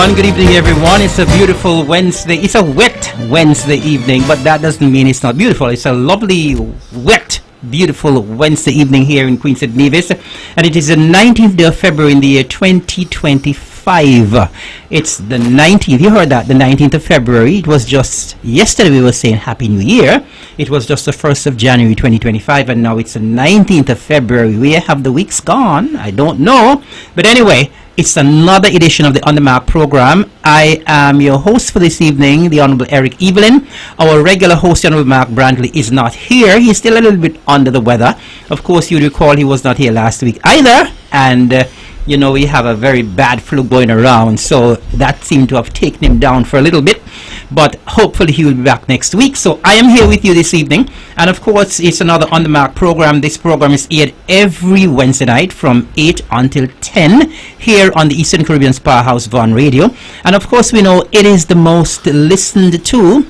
everyone. Good evening, everyone. It's a beautiful Wednesday. It's a wet Wednesday evening, but that doesn't mean it's not beautiful. It's a lovely, wet, beautiful Wednesday evening here in Queen St. Nevis, and it is the 19th day of February in the year 2025. It's the 19th. You heard that, the 19th of February. It was just yesterday we were saying Happy New Year. It was just the 1st of January 2025, and now it's the 19th of February. Where have the weeks gone? I don't know. But anyway, it's another edition of the On the Mark program. I am your host for this evening, the Honorable Eric Evelyn. Our regular host, the Honorable Mark Brantley, is not here. He's still a little bit under the weather. Of course, you recall he was not here last week either. And we have a very bad flu going around, so that seemed to have taken him down for a little bit, but hopefully he will be back next week. So I am here with you this evening, and of course it's another On the Mark program. This program is aired every Wednesday night from 8 until 10 here on the Eastern Caribbean's Powerhouse Vaughan Radio, and of course we know it is the most listened to,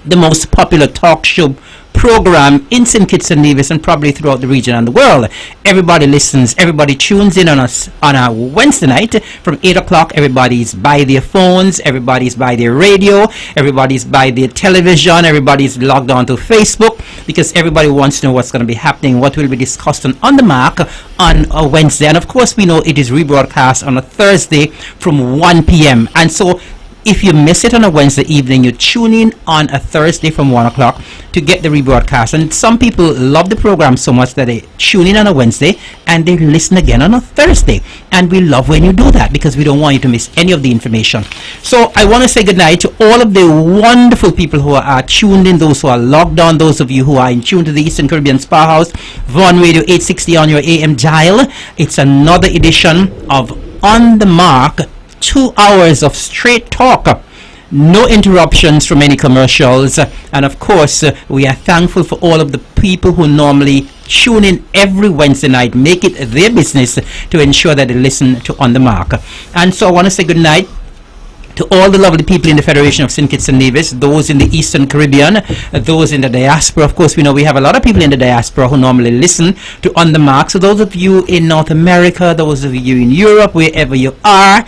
the most popular talk show program in St. Kitts and Nevis and probably throughout the region and the world. Everybody listens, everybody tunes in on us on a Wednesday night from 8 o'clock. Everybody's by their phones, everybody's by their radio, everybody's by their television, everybody's logged on to Facebook, because everybody wants to know what's going to be happening, what will be discussed on the Mark on a Wednesday. And of course we know it is rebroadcast on a Thursday from 1 p.m. and so if you miss it on a Wednesday evening, you tune in on a Thursday from 1 o'clock to get the rebroadcast. And some people love the program so much that they tune in on a Wednesday and they listen again on a Thursday. And we love when you do that, because we don't want you to miss any of the information. So I want to say goodnight to all of the wonderful people who are tuned in, those who are logged on, those of you who are in tune to the Eastern Caribbean Powerhouse, Vaughan Radio 860 on your AM dial. It's another edition of On the Mark, 2 hours of straight talk, no interruptions from any commercials, and of course we are thankful for all of the people who normally tune in every Wednesday night, make it their business to ensure that they listen to On the Mark. And so I want to say good night to all the lovely people in the Federation of St. Kitts and Nevis, those in the Eastern Caribbean, those in the diaspora. Of course, we know we have a lot of people in the diaspora who normally listen to On the Mark. So those of you in North America, those of you in Europe, wherever you are,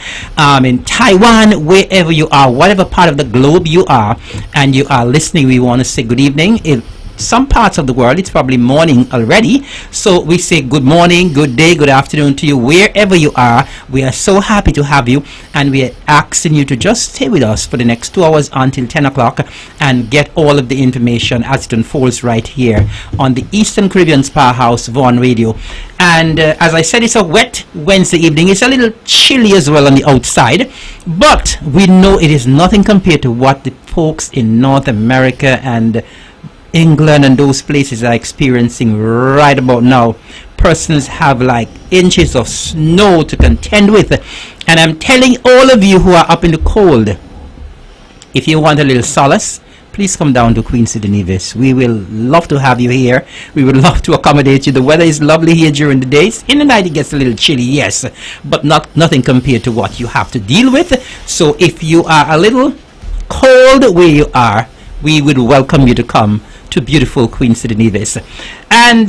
in Taiwan, wherever you are, whatever part of the globe you are, and you are listening, we want to say good evening. In some parts of the world, it's probably morning already, so we say good morning, good day, good afternoon to you wherever you are. We are so happy to have you, and we are asking you to just stay with us for the next 2 hours until 10 o'clock and get all of the information as it unfolds right here on the Eastern Caribbean's Powerhouse Vaughan Radio. And as I said, it's a wet Wednesday evening. It's a little chilly as well on the outside, but we know it is nothing compared to what the folks in North America and England and those places are experiencing right about now. Persons have like inches of snow to contend with, and I'm telling all of you who are up in the cold, if you want a little solace, please come down to Queen St. Nevis. We will love to have you here. We would love to accommodate you. The weather is lovely here during the days. In the night it gets a little chilly, yes, but nothing compared to what you have to deal with. So if you are a little cold where you are, we would welcome you to come to beautiful Queen St. Nevis. And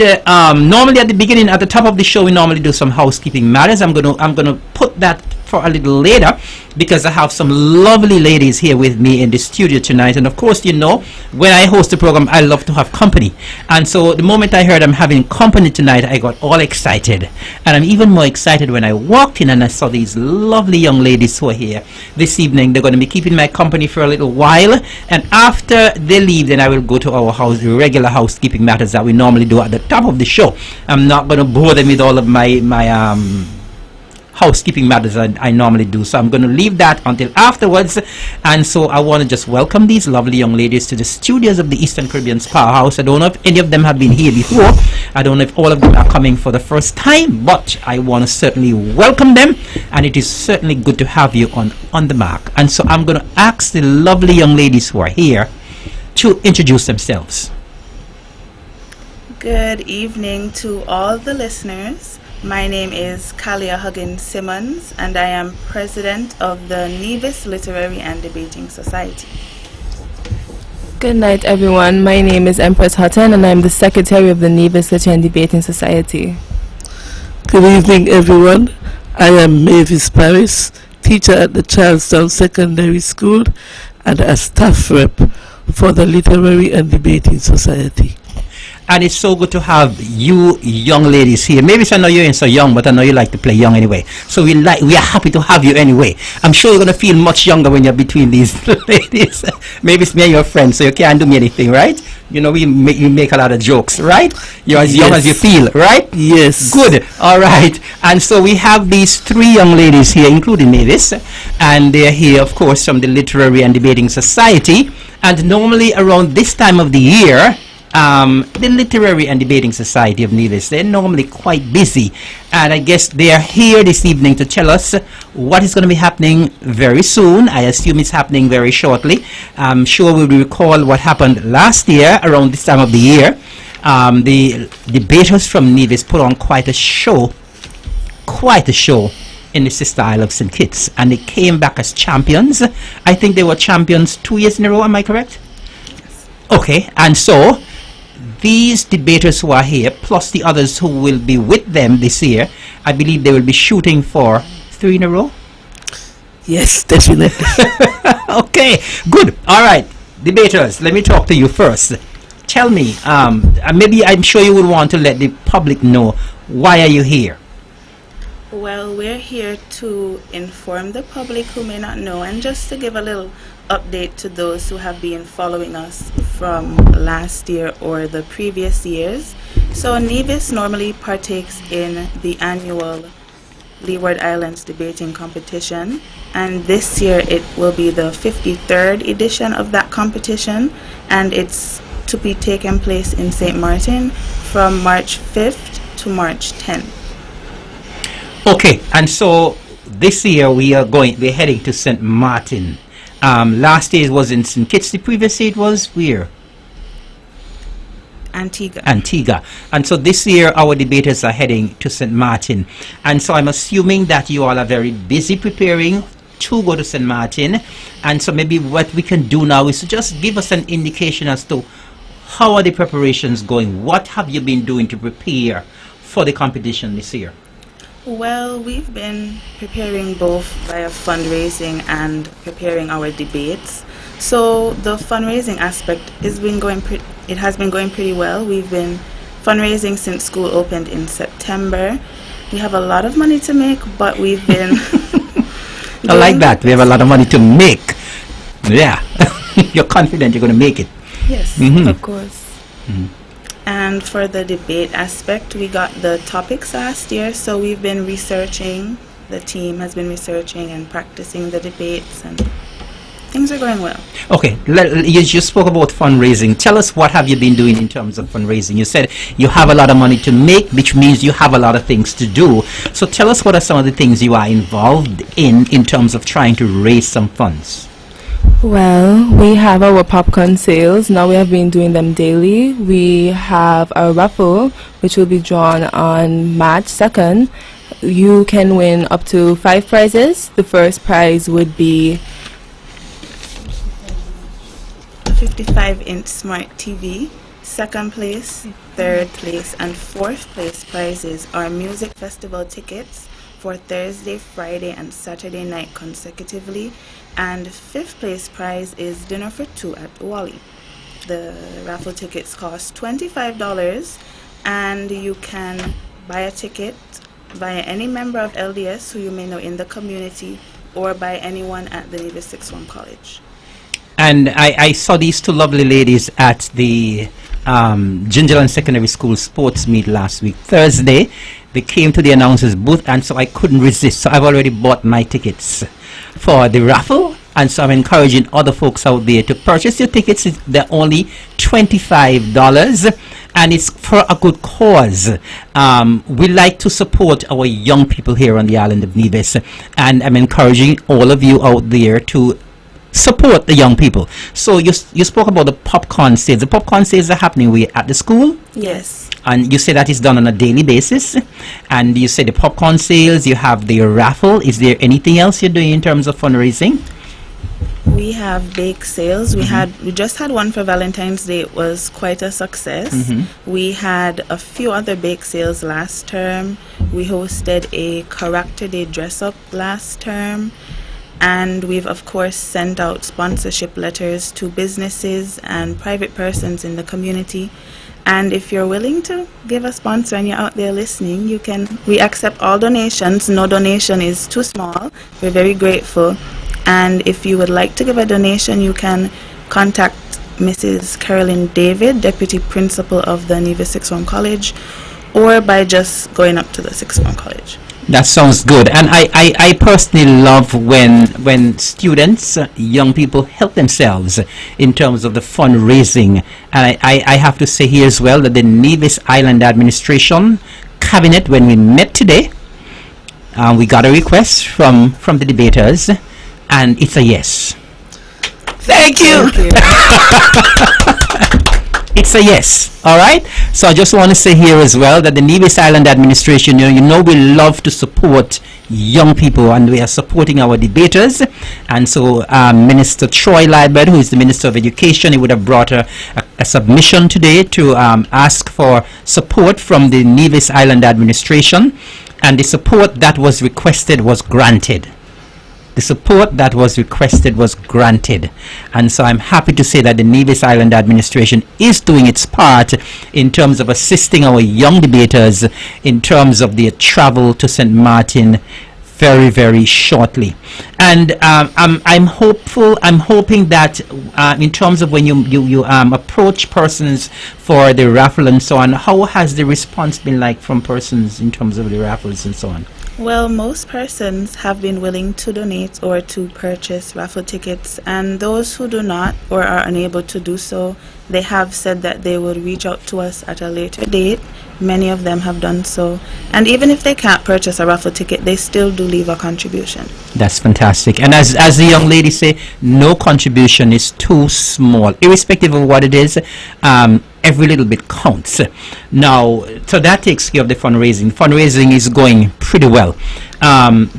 normally at the beginning, at the top of the show, we normally do some housekeeping matters. I'm gonna put that for a little later, because I have some lovely ladies here with me in the studio tonight. And of course, you know, when I host the program, I love to have company. And so the moment I heard I'm having company tonight, I got all excited. And I'm even more excited when I walked in and I saw these lovely young ladies who are here this evening. They're going to be keeping my company for a little while. And after they leave, then I will go to our house, regular housekeeping matters that we normally do at the top of the show. I'm not going to bore them with all of my housekeeping matters I normally do, so I'm going to leave that until afterwards. And so I want to just welcome these lovely young ladies to the studios of the Eastern Caribbean's Powerhouse. I don't know if any of them have been here before. I don't know if all of them are coming for the first time, but I want to certainly welcome them, and it is certainly good to have you on the Mark. And so I'm going to ask the lovely young ladies who are here to introduce themselves. Good evening to all the listeners. My name is Kalia Huggins Simmons, and I am president of the Nevis Literary and Debating Society. Good night, everyone. My name is Empress Hutton, and I'm the secretary of the Nevis Literary and Debating Society. Good evening, everyone. I am Mavis Paris, teacher at the Charlestown Secondary School and a staff rep for the Literary and Debating Society. And it's so good to have you young ladies here. Maybe I know you ain't so young, but I know you like to play young anyway. So we are happy to have you anyway. I'm sure you're going to feel much younger when you're between these ladies. Maybe it's me and your friends, so you can't do me anything, right? You know, you make a lot of jokes, right? You're as young as you feel, right? Yes. Good. All right. And so we have these three young ladies here, including Mavis, and they're here, of course, from the Literary and Debating Society. And normally around this time of the year, the Literary and Debating Society of Nevis, they're normally quite busy, and I guess they are here this evening to tell us what is going to be happening very soon. I assume it's happening very shortly. I'm sure we'll recall what happened last year around this time of the year. The debaters from Nevis put on quite a show in the Sister Isle of St. Kitts, and they came back as champions. I think they were champions 2 years in a row, am I correct? Okay, and so these debaters who are here, plus the others who will be with them this year, I believe they will be shooting for 3 in a row? Yes, definitely. Okay, good. All right, debaters, let me talk to you first. Tell me, maybe I'm sure you would want to let the public know, why are you here? Well, we're here to inform the public who may not know, and just to give a little update to those who have been following us from last year or the previous years. So Nevis normally partakes in the annual Leeward Islands debating competition, and this year it will be the 53rd edition of that competition, and it's to be taking place in St. Martin from March 5th to March 10th. Okay, and so this year we're heading to St. Martin. Last year it was in St. Kitts. The previous year it was where? Antigua. And so this year our debaters are heading to St. Martin. And so I'm assuming that you all are very busy preparing to go to St. Martin. And so maybe what we can do now is to just give us an indication as to how are the preparations going? What have you been doing to prepare for the competition this year? Well, we've been preparing both via fundraising and preparing our debates. So the fundraising aspect has been going pretty well. We've been fundraising since school opened in September. We have a lot of money to make, but we've been I like that. We have a lot of money to make. Yeah. You're confident you're going to make it. Yes, of course. And for the debate aspect, we got the topics last year, so we've been researching. The team has been researching and practicing the debates, and things are going well. Okay, you just spoke about fundraising. Tell us, what have you been doing in terms of fundraising? You said you have a lot of money to make, which means you have a lot of things to do. So tell us, what are some of the things you are involved in terms of trying to raise some funds? Well, we have our popcorn sales. Now we have been doing them daily. We have a raffle, which will be drawn on March 2nd. You can win up to 5 prizes. The first prize would be a 55-inch smart TV. Second place, third place, and fourth place prizes are music festival tickets for Thursday, Friday, and Saturday night consecutively. And fifth place prize is dinner for 2 at Wally. The raffle tickets cost $25, and you can buy a ticket via any member of LDS who you may know in the community, or by anyone at the Nevis 6-1 College. And I saw these two lovely ladies at the Gingerland Secondary School sports meet last week, Thursday. They came to the announcer's booth, and so I couldn't resist. So I've already bought my tickets for the raffle, and so I'm encouraging other folks out there to purchase your tickets. They're only $25, and it's for a good cause. We like to support our young people here on the island of Nevis, and I'm encouraging all of you out there to support the young people. So you spoke about the popcorn sales. The popcorn sales are happening where, at the school? Yes. And you say that is done on a daily basis. And you say the popcorn sales, you have the raffle. Is there anything else you're doing in terms of fundraising? We have bake sales. We just had one for Valentine's Day. It was quite a success. We had a few other bake sales last term. We hosted a character day dress up last term. And we've of course sent out sponsorship letters to businesses and private persons in the community. And if you're willing to give a sponsor and you're out there listening, we accept all donations. No donation is too small. We're very grateful. And if you would like to give a donation, you can contact Mrs. Carolyn David, Deputy Principal of the Nevis Sixth Form College, or by just going up to the Sixth Form College. That sounds good. And I personally love when students, young people help themselves in terms of the fundraising. And I have to say here as well that the Nevis Island Administration Cabinet, when we met today, we got a request from the debaters, and it's a yes. Thank you. It's a yes. All right. So I just want to say here as well that the Nevis Island Administration, you know, we love to support young people, and we are supporting our debaters. And so Minister Troy Liebert, who is the Minister of Education, he would have brought a submission today to ask for support from the Nevis Island Administration, and the support that was requested was granted. The support that was requested was granted. And so I'm happy to say that the Nevis Island Administration is doing its part in terms of assisting our young debaters in terms of their travel to St. Martin very, very shortly. And I'm hoping that in terms of when you approach persons for the raffle and so on, how has the response been like from persons in terms of the raffles and so on? Well, most persons have been willing to donate or to purchase raffle tickets, and those who do not or are unable to do so, they have said that they will reach out to us at a later date. Many of them have done so, and even if they can't purchase a raffle ticket, they still do leave a contribution. That's fantastic. And as the young lady say, no contribution is too small, irrespective of what it is. Every little bit counts. Now, so that takes care of the fundraising. Fundraising is going pretty well.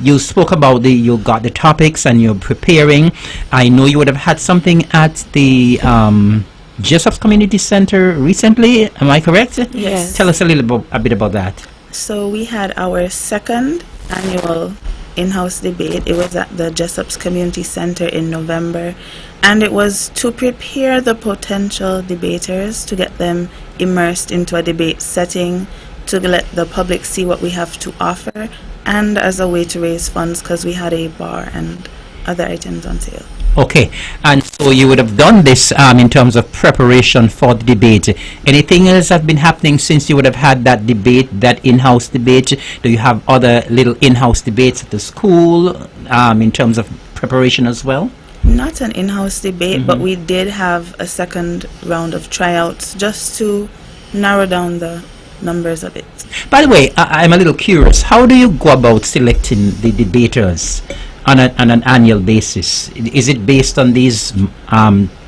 You spoke about you got the topics and you're preparing. I know you would have had something at the Jessup's Community Center recently. Am I correct? Yes. Tell us a bit about that. So we had our second annual in-house debate. It was at the Jessup's Community Center in November, and it was to prepare the potential debaters, to get them immersed into a debate setting, to let the public see what we have to offer, and as a way to raise funds because we had a bar and other items on sale. Okay, and so you would have done this in terms of preparation for the debate. Anything else have been happening since you would have had that debate, that in-house debate? Do you have other little in-house debates at the school in terms of preparation as well? Not an in-house debate, but we did have a second round of tryouts just to narrow down the numbers of it. By the way, I'm a little curious. How do you go about selecting the debaters on an annual basis? Is it based on these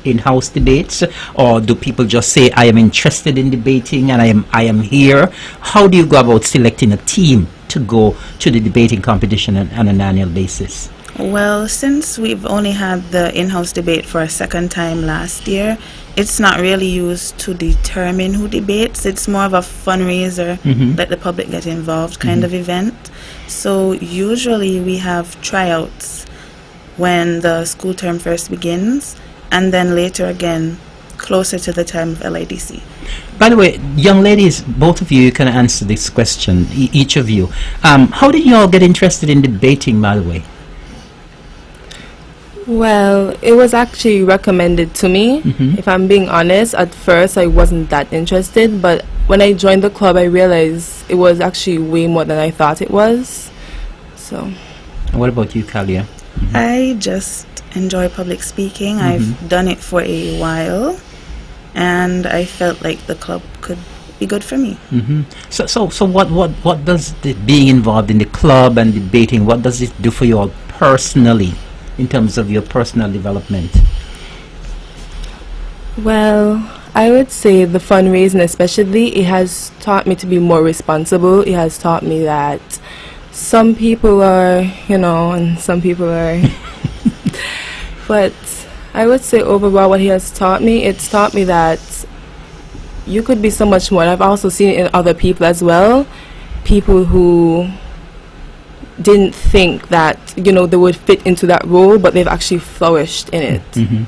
in-house debates, or do people just say, I am interested in debating and I am here? How do you go about selecting a team to go to the debating competition on an annual basis? Well, since we've only had the in-house debate for a second time last year, it's not really used to determine who debates. It's more of a fundraiser, let the public get involved kind of event. So usually we have tryouts when the school term first begins, and then later again closer to the time of LIDC. By the way, young ladies, both of you can answer this question, each of you. How did you all get interested in debating, by the way? Well, it was actually recommended to me. If I'm being honest, at first I wasn't that interested, but when I joined the club I realized it was actually way more than I thought it was. So. What about you, Kalia? I just enjoy public speaking. I've done it for a while, and I felt like the club could be good for me. So what does being involved in the club and debating, what does it do for you all personally, in terms of your personal development? Well, I would say the fundraising especially, it has taught me to be more responsible. It has taught me that some people are, and some people are but I would say overall what he has taught me, it's taught me that you could be so much more. And I've also seen it in other people as well. People who didn't think that, they would fit into that role, but they've actually flourished in it.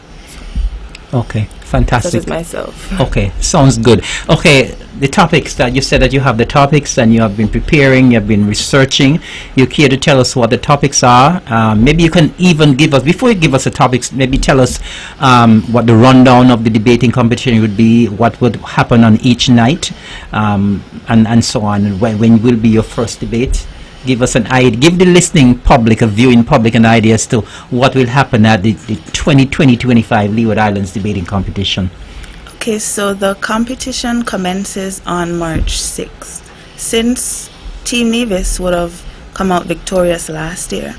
Okay, fantastic. Such as myself. Okay, sounds good. Okay, the topics that you said that you have the topics and you have been preparing, you have been researching. You care to tell us what the topics are? Maybe you can even give us, before you give us the topics, maybe tell us what the rundown of the debating competition would be, what would happen on each night, and so on, and when will be your first debate. Give us an idea, give the listening public, a viewing public, an idea as to what will happen at the 2020-25 Leeward Islands debating competition. Okay, so the competition commences on March 6th. Since Team Nevis would have come out victorious last year,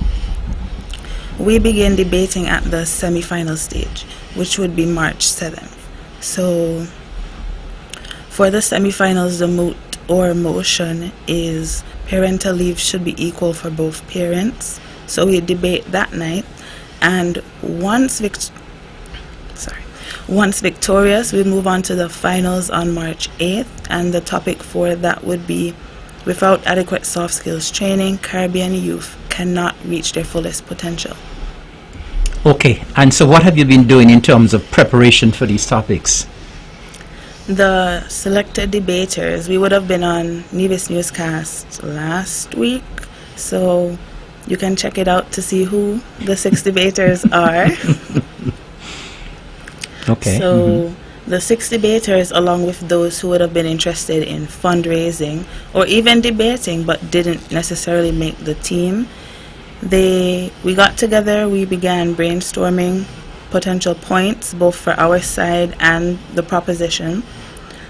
we begin debating at the semi-final stage, which would be March 7th. So for the semi-finals, the moot or motion is parental leave should be equal for both parents. So we debate that night, and once victorious, we move on to the finals on March 8th, and the topic for that would be without adequate soft skills training, Caribbean youth cannot reach their fullest potential. Okay, and so what have you been doing in terms of preparation for these topics? The selected debaters, we would have been on Nevis Newscast last week, so you can check it out to see who the 6 debaters are. Okay. So the 6 debaters, along with those who would have been interested in fundraising or even debating but didn't necessarily make the team, we got together, we began brainstorming potential points both for our side and the proposition.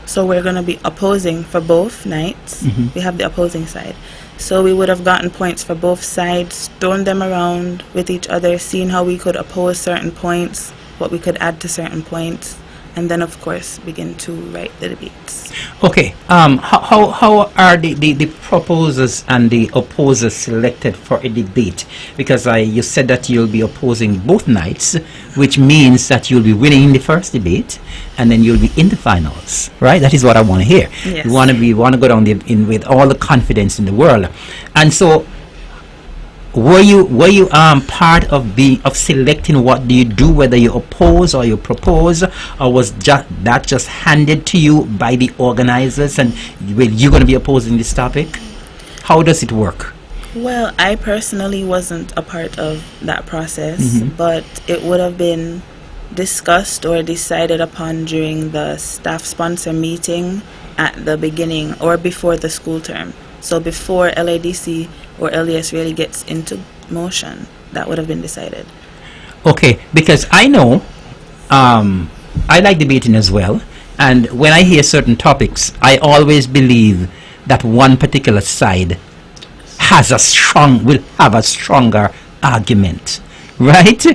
So we're going to be opposing for both nights. We have the opposing side. So we would have gotten points for both sides, thrown them around with each other, seen how we could oppose certain points, what we could add to certain points, and then of course begin to write the debates. Okay, how are the proposers and the opposers selected for a debate? Because you said that you'll be opposing both nights, which means that you'll be winning in the first debate, and then you'll be in the finals, right? That is what I want to hear. Yes. You want to go down in with all the confidence in the world, and so. Were you part of selecting what do you do, whether you oppose or you propose, or was that just handed to you by the organizers, and you're going to be opposing this topic? How does it work? Well, I personally wasn't a part of that process, but it would have been discussed or decided upon during the staff sponsor meeting at the beginning or before the school term. So before LADC or LDS really gets into motion, that would have been decided. Okay, because I know I like debating as well, and when I hear certain topics, I always believe that one particular side will have a stronger argument, right?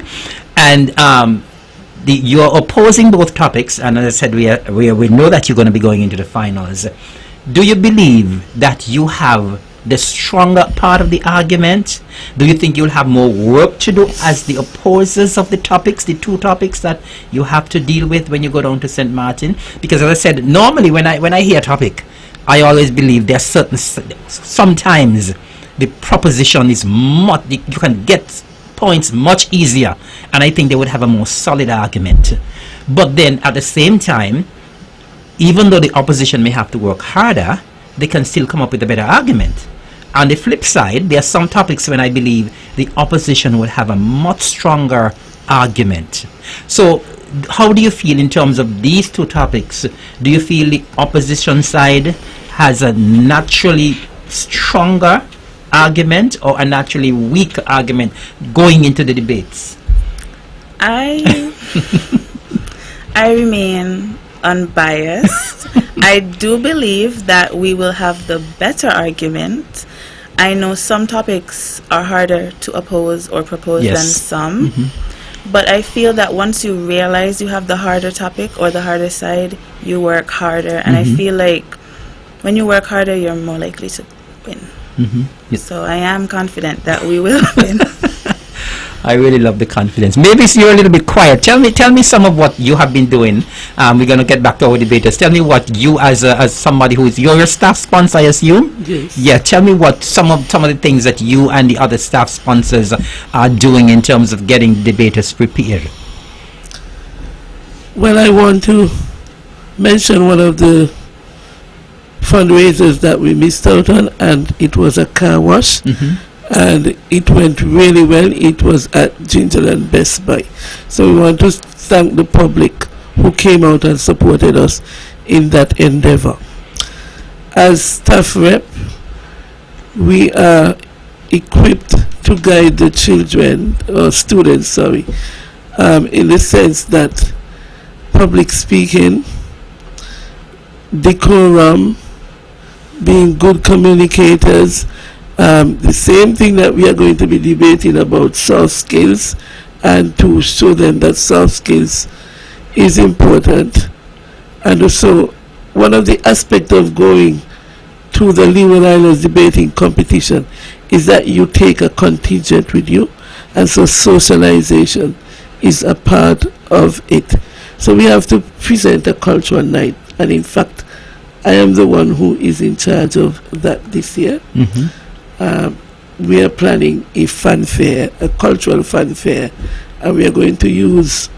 And you're opposing both topics, and as I said, we know that you're going to be going into the finals. Do you believe that you have the stronger part of the argument? Do you think you'll have more work to do as the opposers of the topics, the 2 topics that you have to deal with when you go down to St. Martin? Because as I said, normally when I hear a topic, I always believe there are sometimes the proposition is you can get points much easier, and I think they would have a more solid argument. But then at the same time, even though the opposition may have to work harder, they can still come up with a better argument. On the flip side, there are some topics when I believe the opposition would have a much stronger argument. So how do you feel in terms of these 2 topics? Do you feel the opposition side has a naturally stronger argument or a naturally weaker argument going into the debates? I remain unbiased. I do believe that we will have the better argument. I know some topics are harder to oppose or propose than some, but I feel that once you realize you have the harder topic or the harder side, you work harder, and I feel like when you work harder, you're more likely to win. So I am confident that we will win. I really love the confidence. Maybe you're a little bit quiet. Tell me some of what you have been doing. We're going to get back to our debaters. Tell me what you, as somebody who is your staff sponsor, I assume. Yes. Yeah. Tell me what some of the things that you and the other staff sponsors are doing in terms of getting debaters prepared. Well, I want to mention one of the fundraisers that we missed out on, and it was a car wash. And it went really well. It was at Gingerland Best Buy. So we want to thank the public who came out and supported us in that endeavor. As staff rep, we are equipped to guide the children, or students, sorry, in the sense that public speaking, decorum, being good communicators, the same thing that we are going to be debating about soft skills, and to show them that soft skills is important. And also, one of the aspects of going to the Leeward Islands debating competition is that you take a contingent with you, and so socialization is a part of it. So we have to present a cultural night, and in fact, I am the one who is in charge of that this year. We are planning a fanfare, a cultural fanfare, and we are going to use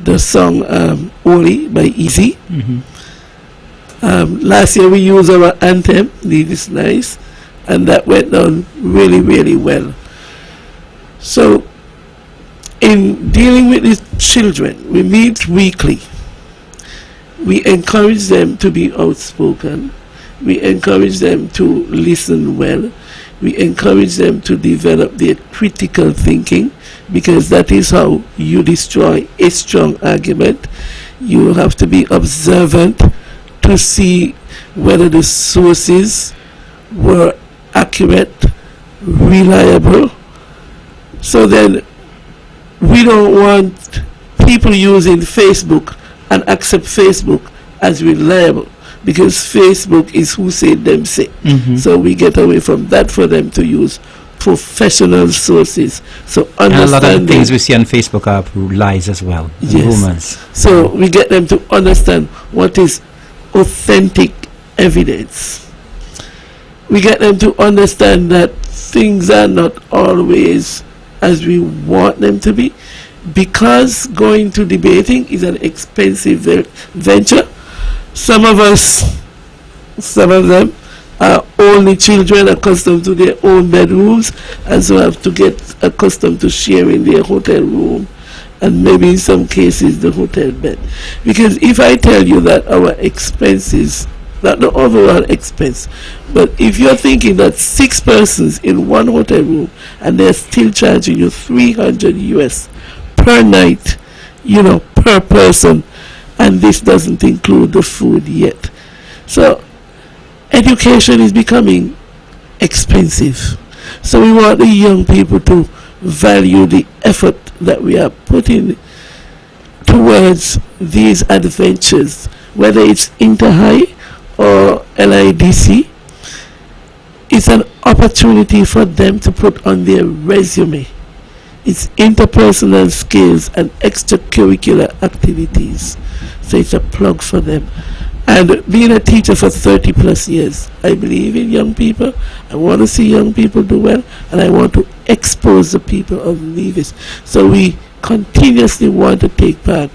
the song Oli by Easy. Last year we used our anthem, Lead is Nice, and that went down really, really well. So, in dealing with these children, we meet weekly. We encourage them to be outspoken. We encourage them to listen well. We encourage them to develop their critical thinking, because that is how you destroy a strong argument. You have to be observant to see whether the sources were accurate, reliable. So then we don't want people using Facebook and accept Facebook as reliable, because Facebook is who say them say. So we get away from that for them to use professional sources. So And a lot of understanding, things we see on Facebook are lies as well, Yes. rumors. so we get them to understand what is authentic evidence. We get them to understand that things are not always as we want them to be, because going to debating is an expensive venture. Some of them are only children accustomed to their own bedrooms, and so have to get accustomed to sharing their hotel room, and maybe in some cases the hotel bed. Because if I tell you that our expenses, not the overall expense, but if you're thinking that 6 persons in one hotel room and they're still charging you $300 per night, per person, and this doesn't include the food yet. So education is becoming expensive. So we want the young people to value the effort that we are putting towards these adventures, whether it's Inter-High or LIDC. It's an opportunity for them to put on their resume. It's interpersonal skills and extracurricular activities. So it's a plug for them. And being a teacher for 30 plus years, I believe in young people. I want to see young people do well, and I want to expose the people of Nevis. So we continuously want to take part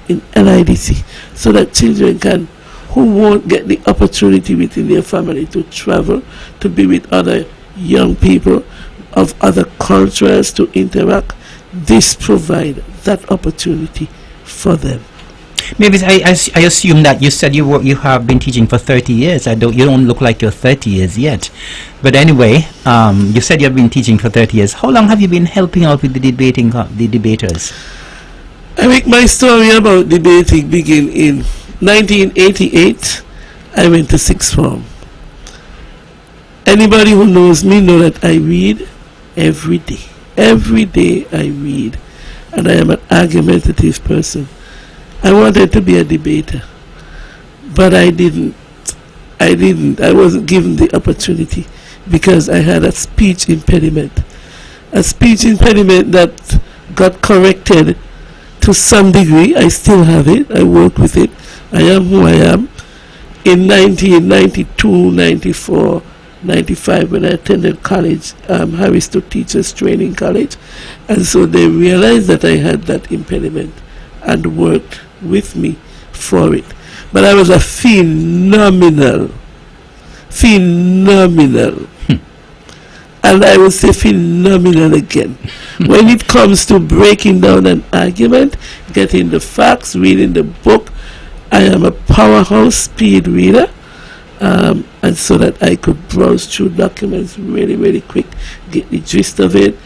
in LIDC, so that children who won't get the opportunity within their family to travel, to be with other young people of other cultures, to interact, this provide that opportunity for them. Maybe I assume that you said you have been teaching for 30 years. You don't look like you're 30 years yet. But anyway, you said you've been teaching for 30 years. How long have you been helping out with the debaters? I think my story about debating began in 1988. I went to sixth form. Anybody who knows me know that I read every day. Every day I read. And I am an argumentative person. I wanted to be a debater, but I didn't. I wasn't given the opportunity because I had a speech impediment. A speech impediment that got corrected to some degree. I still have it. I work with it. I am who I am. In 1992, 94, 95, when I attended college, Harriston Teachers Training College, and so they realized that I had that impediment and worked with me for it. But I was a phenomenal, and I will say phenomenal again. When it comes to breaking down an argument, getting the facts, reading the book, I am a powerhouse speed reader, and so that I could browse through documents really, really quick, get the gist of it.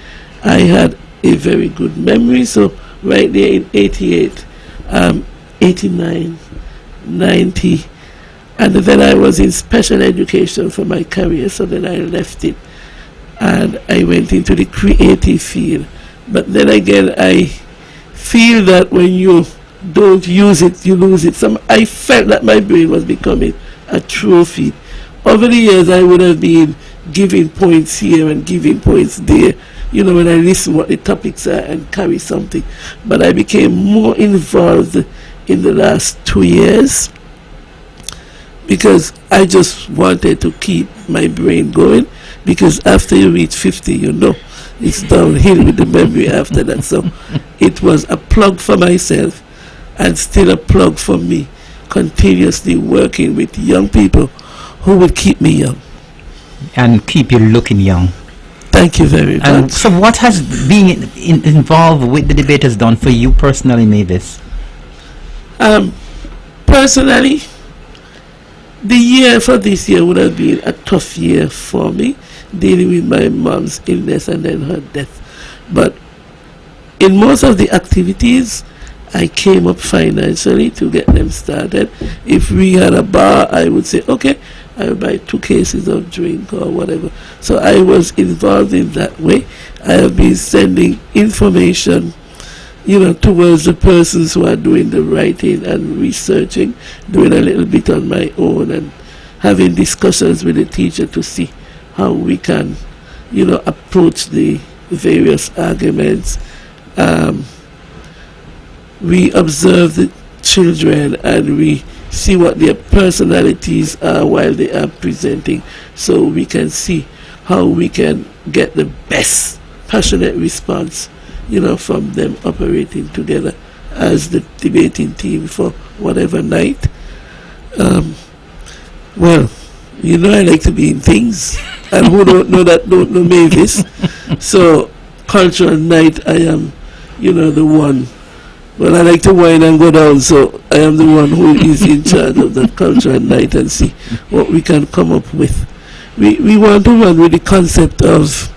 I had a very good memory, so right there in 88, 89, 90, and then I was in special education for my career, so then I left it and I went into the creative field. But then again, I feel that when you don't use it, you lose it. I felt that my brain was becoming a trophy. Over the years, I would have been giving points here and giving points there, when I listen what the topics are and carry something. But I became more involved in the last 2 years because I just wanted to keep my brain going, because after you reach 50, it's downhill with the memory after that. So it was a plug for myself and still a plug for me, continuously working with young people who will keep me young. And keep you looking young. Thank you very And much. so what has being involved with the debaters done for you personally, Mavis? Personally, the year for this year would have been a tough year for me, dealing with my mom's illness and then her death. But in most of the activities, I came up financially to get them started. If we had a bar, I would say, okay, I'll buy 2 cases of drink or whatever. So I was involved in that way. I have been sending information, towards the persons who are doing the writing and researching, doing a little bit on my own and having discussions with the teacher to see how we can, approach the various arguments. We observe the children and we see what their personalities are while they are presenting, so we can see how we can get the best passionate response, from them operating together as the debating team for whatever night. Well, I like to be in things, and who don't know that don't know Mavis. So cultural night, I am, the one. Well, I like to wine and go down, so I am the one who is in charge of that cultural night and see what we can come up with. We want to run with the concept of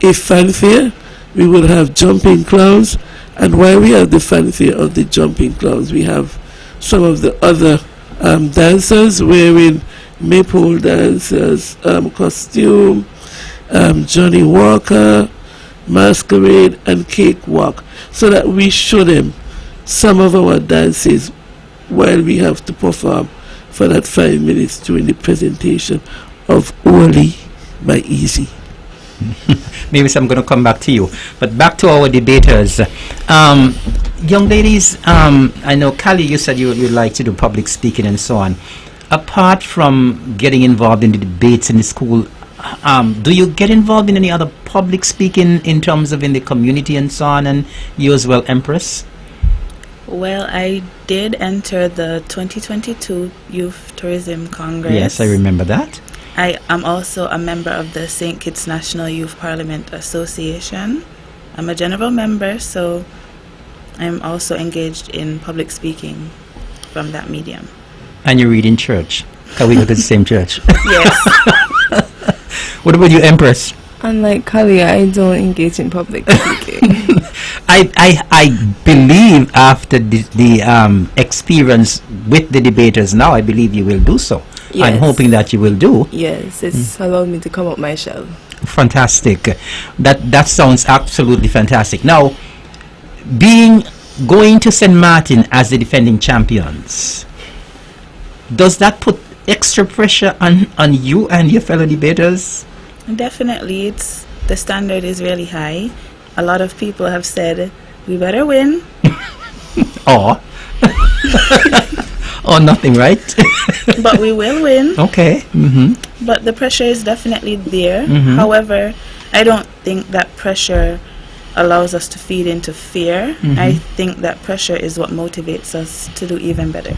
a fanfare. We will have jumping clowns, and while we have the fanfare of the jumping clowns, we have some of the other dancers wearing maypole dancers costume, Johnny Walker, masquerade and cakewalk, so that we show them some of our dances while we have to perform for that 5 minutes during the presentation of Oli by Easy. Maybe I'm going to come back to you, but back to our debaters. Young ladies, I know Callie, you said you like to do public speaking and so on. Apart from getting involved in the debates in the school, do you get involved in any other public speaking in terms of in the community and so on? And you as well, Empress? Well, I did enter the 2022 Youth Tourism Congress. Yes, I remember that. I am also a member of the St. Kitts National Youth Parliament Association. I'm a general member, so I'm also engaged in public speaking from that medium. And you read in church? Because we go to the same church. Yes. What about you, Empress? Unlike Kali, I don't engage in public speaking. I believe after the experience with the debaters now, I believe you will do so. Yes. I'm hoping that you will do. Yes, it's allowed me to come up my shell. Fantastic. That sounds absolutely fantastic. Now, going to St. Martin as the defending champions, does that put extra pressure on you and your fellow debaters? Definitely, the standard is really high, a lot of people have said, we better win. Or or nothing, right? But we will win. Okay. But the pressure is definitely there. Mhm. However, I don't think that pressure allows us to feed into fear. I think that pressure is what motivates us to do even better.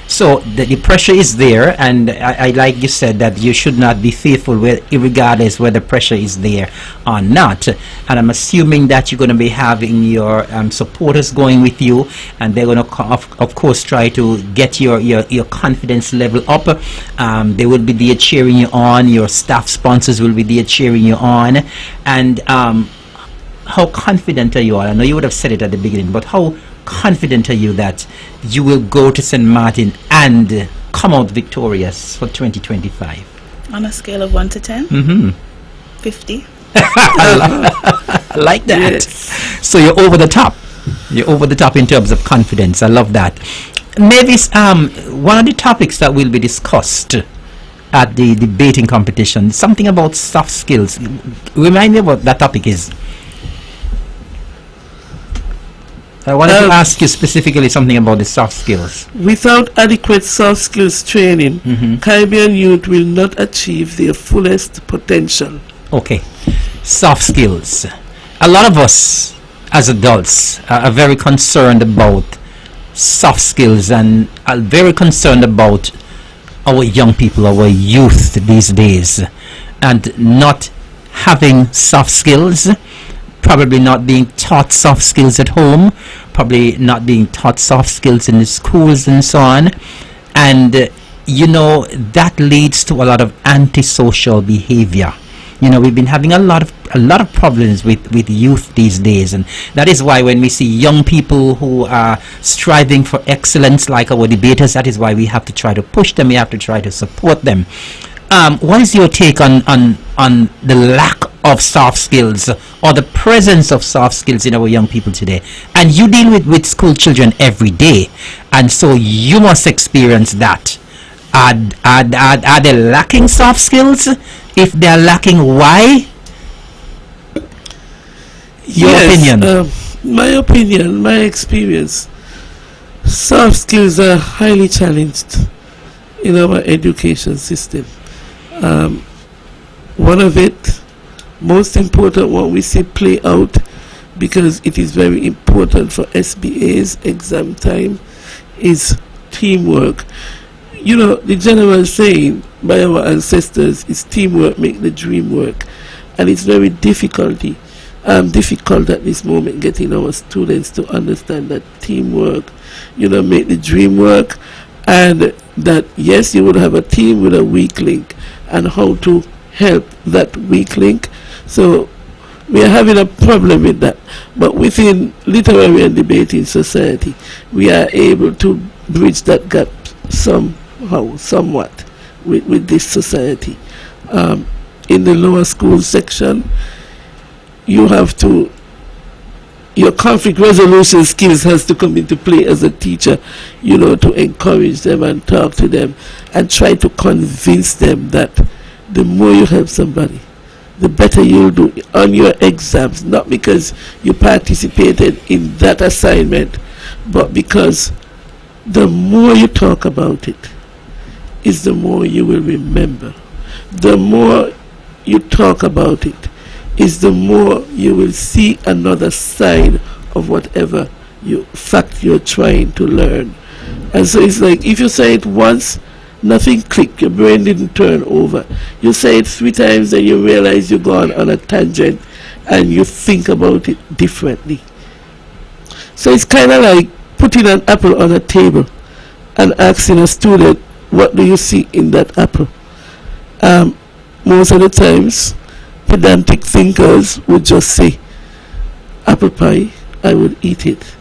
So the pressure is there, and I like you said that you should not be fearful regardless whether pressure is there or not. And I'm assuming that you're going to be having your supporters going with you, and they're going to of course try to get your confidence level up. They will be there cheering you on. Your staff sponsors will be there cheering you on. And how confident are you all? I know you would have said it at the beginning, but how confident are you that you will go to St. Martin and come out victorious for 2025? On a scale of 1 to 10, 50. I like that. Yes. So you're over the top. You're over the top in terms of confidence. I love that. Mavis, one of the topics that will be discussed at the debating competition, something about soft skills. Remind me what that topic is. I wanted to ask you specifically something about the soft skills. Without adequate soft skills training, Caribbean youth will not achieve their fullest potential. Okay, soft skills. A lot of us as adults are very concerned about soft skills and are very concerned about our young people, our youth these days, and not having soft skills, probably not being taught soft skills at home, probably not being taught soft skills in the schools and so on. And you know, that leads to a lot of antisocial behavior. You know, we've been having a lot of problems with youth these days, and that is why when we see young people who are striving for excellence, like our debaters, that is why we have to try to push them, we have to try to support them. What is your take on the lack of soft skills or the presence of soft skills in our young people today? And you deal with school children every day, and so you must experience that. Are they lacking soft skills? If they are lacking, why? Your opinion. My opinion, my experience, soft skills are highly challenged in our education system. One of it, most important one we see play out, because it is very important for SBA's exam time, is teamwork. You know, the general saying by our ancestors is teamwork make the dream work, and it's very difficult at this moment getting our students to understand that teamwork, you know, make the dream work, and that yes, you would have a team with a weak link, and how to help that weak link. So we are having a problem with that, but within literary and debating society, we are able to bridge that gap somewhat with this society. In the lower school section, you have to, your conflict resolution skills has to come into play as a teacher, you know, to encourage them and talk to them and try to convince them that the more you help somebody, the better you'll do on your exams, not because you participated in that assignment, but because the more you talk about it, is the more you will remember. The more you talk about it, is the more you will see another side of whatever fact you're trying to learn. And so it's like, if you say it once, nothing clicked, your brain didn't turn over. You say it 3 times and you realize you're gone on a tangent and you think about it differently. So it's kind of like putting an apple on a table and asking a student, what do you see in that apple? Most of the times, pedantic thinkers would just say, apple pie, I would eat it.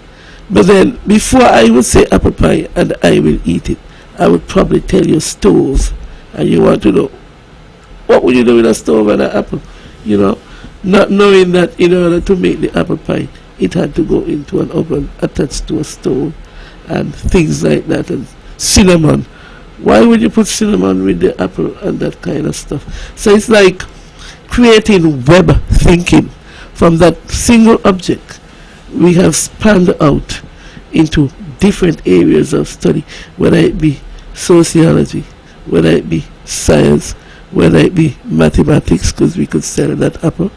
But then, before I would say apple pie and I will eat it, I would probably tell you stove. And you want to know, what would you do with a stove and an apple? You know, not knowing that in order to make the apple pie, it had to go into an oven attached to a stove and things like that. And cinnamon. Why would you put cinnamon with the apple and that kind of stuff? So it's like creating web thinking for from that single object, we have spanned out into different areas of study, whether it be sociology, whether it be science, whether it be mathematics, because we could sell that apple,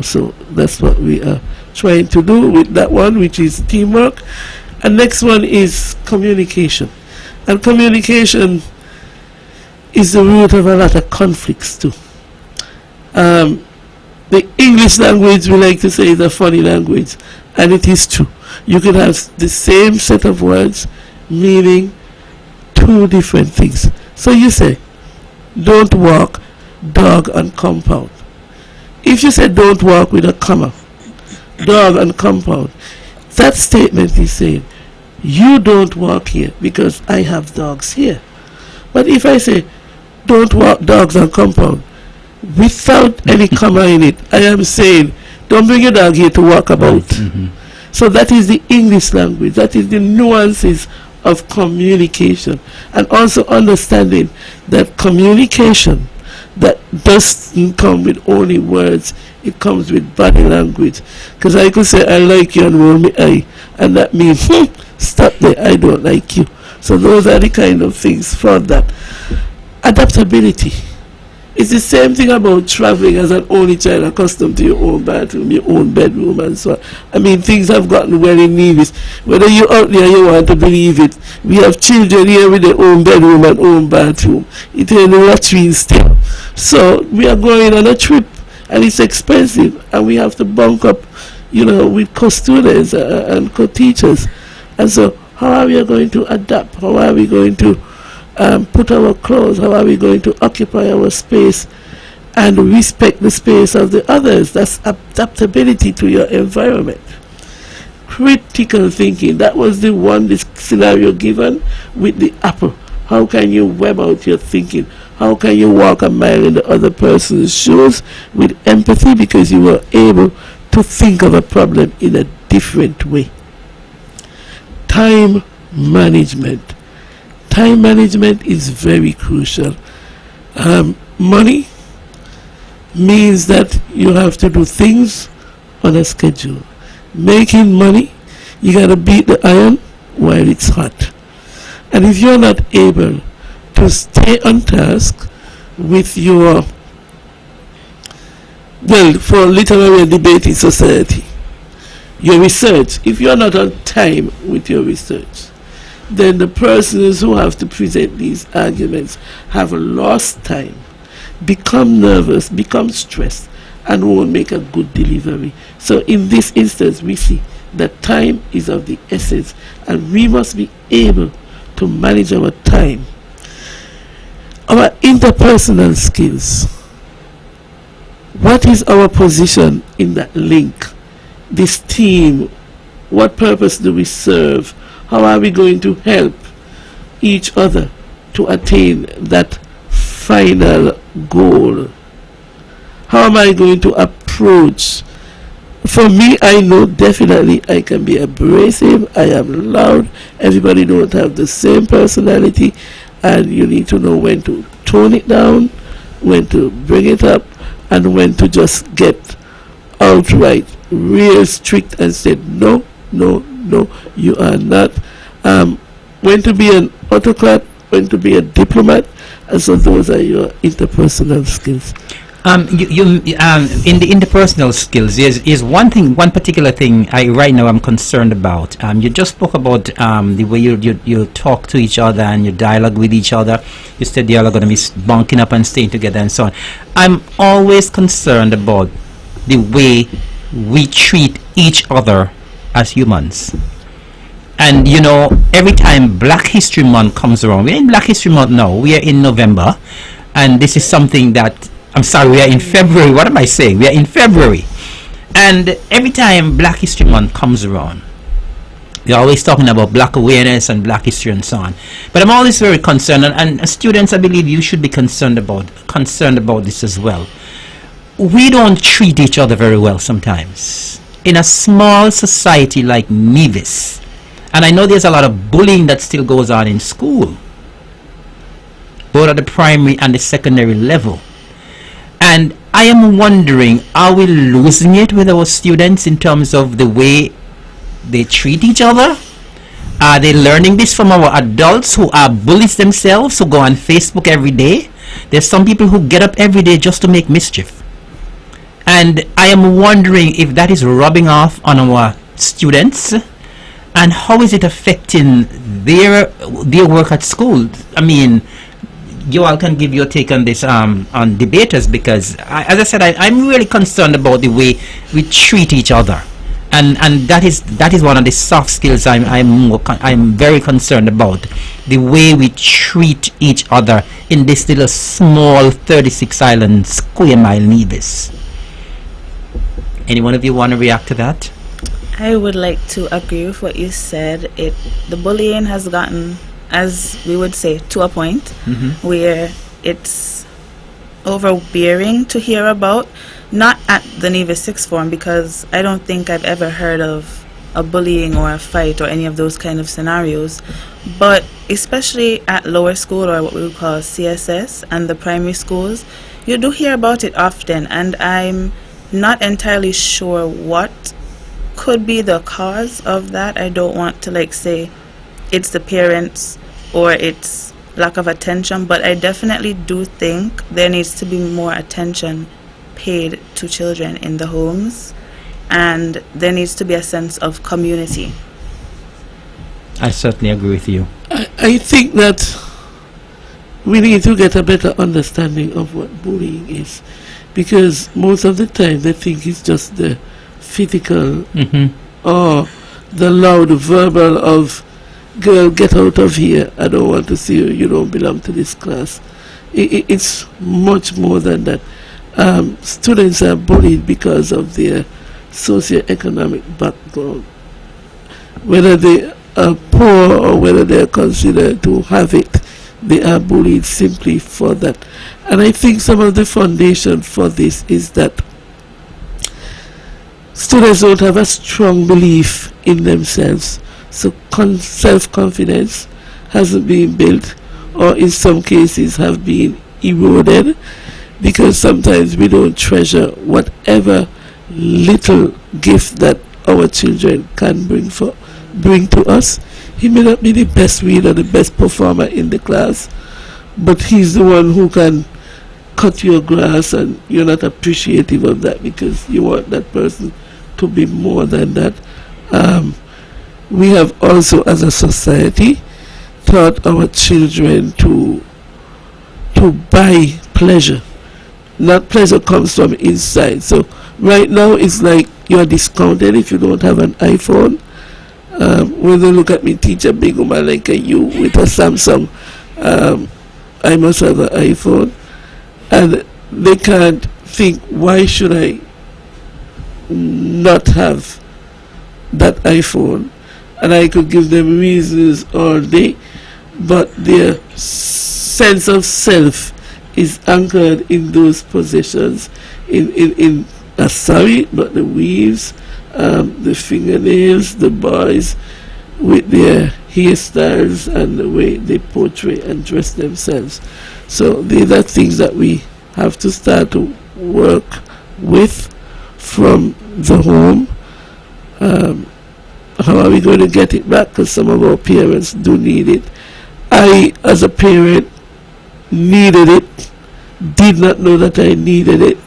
so that's what we are trying to do with that one, which is teamwork. And next one is communication. And communication is the root of a lot of conflicts too. The English language, we like to say, is a funny language, and it is true. You can have the same set of words meaning two different things. So you say, don't walk, dog and compound. If you say don't walk with a comma, dog and compound, that statement is saying, you don't walk here because I have dogs here. But if I say, don't walk dogs and compound, without any comma in it, I am saying, don't bring your dog here to walk about. Mm-hmm. So that is the English language. That is the nuances of communication. And also understanding that communication that doesn't come with only words, it comes with body language. Because I could say, I like you and roll my eye. And that means, stop there, I don't like you. So those are the kind of things for that. Adaptability. It's the same thing about traveling as an only child, accustomed to your own bathroom, your own bedroom, and so on. I mean, things have gotten well in Nevis. Whether you're out there, you want to believe it. We have children here with their own bedroom and own bathroom. It's in the latrine still. So we are going on a trip, and it's expensive, and we have to bunk up, with co-students and co-teachers. And so, how are we going to adapt? How are we going to put our clothes? How are we going to occupy our space and respect the space of the others? That's adaptability to your environment. Critical thinking. That was the scenario given with the apple. How can you web out your thinking? How can you walk a mile in the other person's shoes with empathy because you were able to think of a problem in a different way? Time management. Time management is very crucial. Money means that you have to do things on a schedule. Making money, you gotta beat the iron while it's hot. And if you're not able to stay on task with your, for literary and debating society, your research, if you're not on time with your research, then the persons who have to present these arguments have lost time, become nervous, become stressed, and won't make a good delivery. So in this instance, we see that time is of the essence, and we must be able to manage our time. Our interpersonal skills. What is our position in that link? This team, what purpose do we serve? How are we going to help each other to attain that final goal? How am I going to approach? For me, I know definitely I can be abrasive, I am loud, everybody don't have the same personality, and you need to know when to tone it down, when to bring it up, and when to just get outright real strict and say no, you are not. When to be an autocrat, when to be a diplomat, and so those are your interpersonal skills. You in the interpersonal skills is one particular thing right now I'm concerned about. You just spoke about the way you talk to each other and you dialogue with each other. You said you're going to be bunking up and staying together and so on. I'm always concerned about the way we treat each other as humans. And every time Black History Month comes around, we're in Black History Month now, we are in November, and this is something that, I'm sorry, we are in February. What am I saying? We are in February. And every time Black History Month comes around, we're always talking about Black awareness and Black history and so on. But I'm always very concerned, and students, I believe you should be concerned about this as well. We don't treat each other very well sometimes. In a small society like Nevis, and I know there's a lot of bullying that still goes on in school, both at the primary and the secondary level. And I am wondering, are we losing it with our students in terms of the way they treat each other? Are they learning this from our adults who are bullies themselves, who go on Facebook every day? There's some people who get up every day just to make mischief. And I am wondering if that is rubbing off on our students, and how is it affecting their work at school? I mean, you all can give your take on this on debaters, because as I said, I'm really concerned about the way we treat each other, and that is one of the soft skills I'm very concerned about, the way we treat each other in this little small 36 island square mile Nevis. Any one of you want to react to that? I would like to agree with what you said. The bullying has gotten, as we would say, to a point where it's overbearing to hear about. Not at the Nevis Sixth Form, because I don't think I've ever heard of a bullying or a fight or any of those kind of scenarios. But especially at lower school, or what we would call CSS, and the primary schools, you do hear about it often, and I'm not entirely sure what could be the cause of that. I don't want to say it's the parents or it's lack of attention, but I definitely do think there needs to be more attention paid to children in the homes, and there needs to be a sense of community. I certainly agree with you. I think that we need to get a better understanding of what bullying is, because most of the time they think it's just the physical or the loud verbal of, girl, get out of here, I don't want to see you, you don't belong to this class. It's much more than that. Students are bullied because of their socioeconomic background. Whether they are poor or whether they are considered to have it, they are bullied simply for that. And I think some of the foundation for this is that students don't have a strong belief in themselves. So self-confidence hasn't been built, or in some cases have been eroded, because sometimes we don't treasure whatever little gift that our children can bring to us. He may not be the best reader, the best performer in the class, but he's the one who can cut your grass, and you're not appreciative of that because you want that person to be more than that. We have also, as a society, taught our children to buy pleasure. Not pleasure comes from inside. So right now it's like you're discounted if you don't have an iPhone. When they look at me, teach a big woman like you with a Samsung, I must have an iPhone, and they can't think, why should I not have that iPhone? And I could give them reasons all day, but their sense of self is anchored in those possessions, in but the weaves, the fingernails, the boys with their hairstyles and the way they portray and dress themselves. So these are things that we have to start to work with from the home. How are we going to get it back? Because some of our parents do need it. I, as a parent, needed it, did not know that I needed it,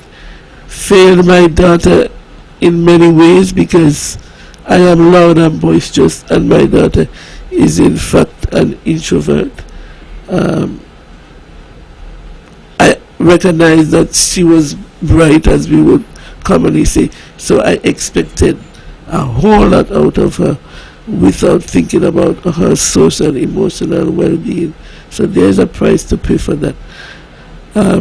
failed my daughter in many ways because I am loud and boisterous, and my daughter is in fact an introvert. I recognize that she was bright, as we would commonly say, so I expected a whole lot out of her without thinking about her social, emotional well-being. So there's a price to pay for that.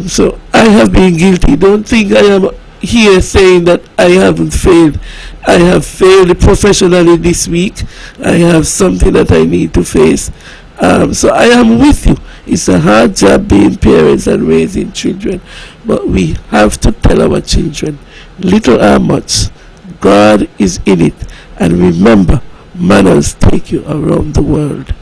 So I have been guilty. Don't think I am here saying that I haven't failed. I have failed professionally this week. I have something that I need to face. So I am with you. It's a hard job being parents and raising children, but we have to tell our children, little or much, God is in it. And remember, manners take you around the world.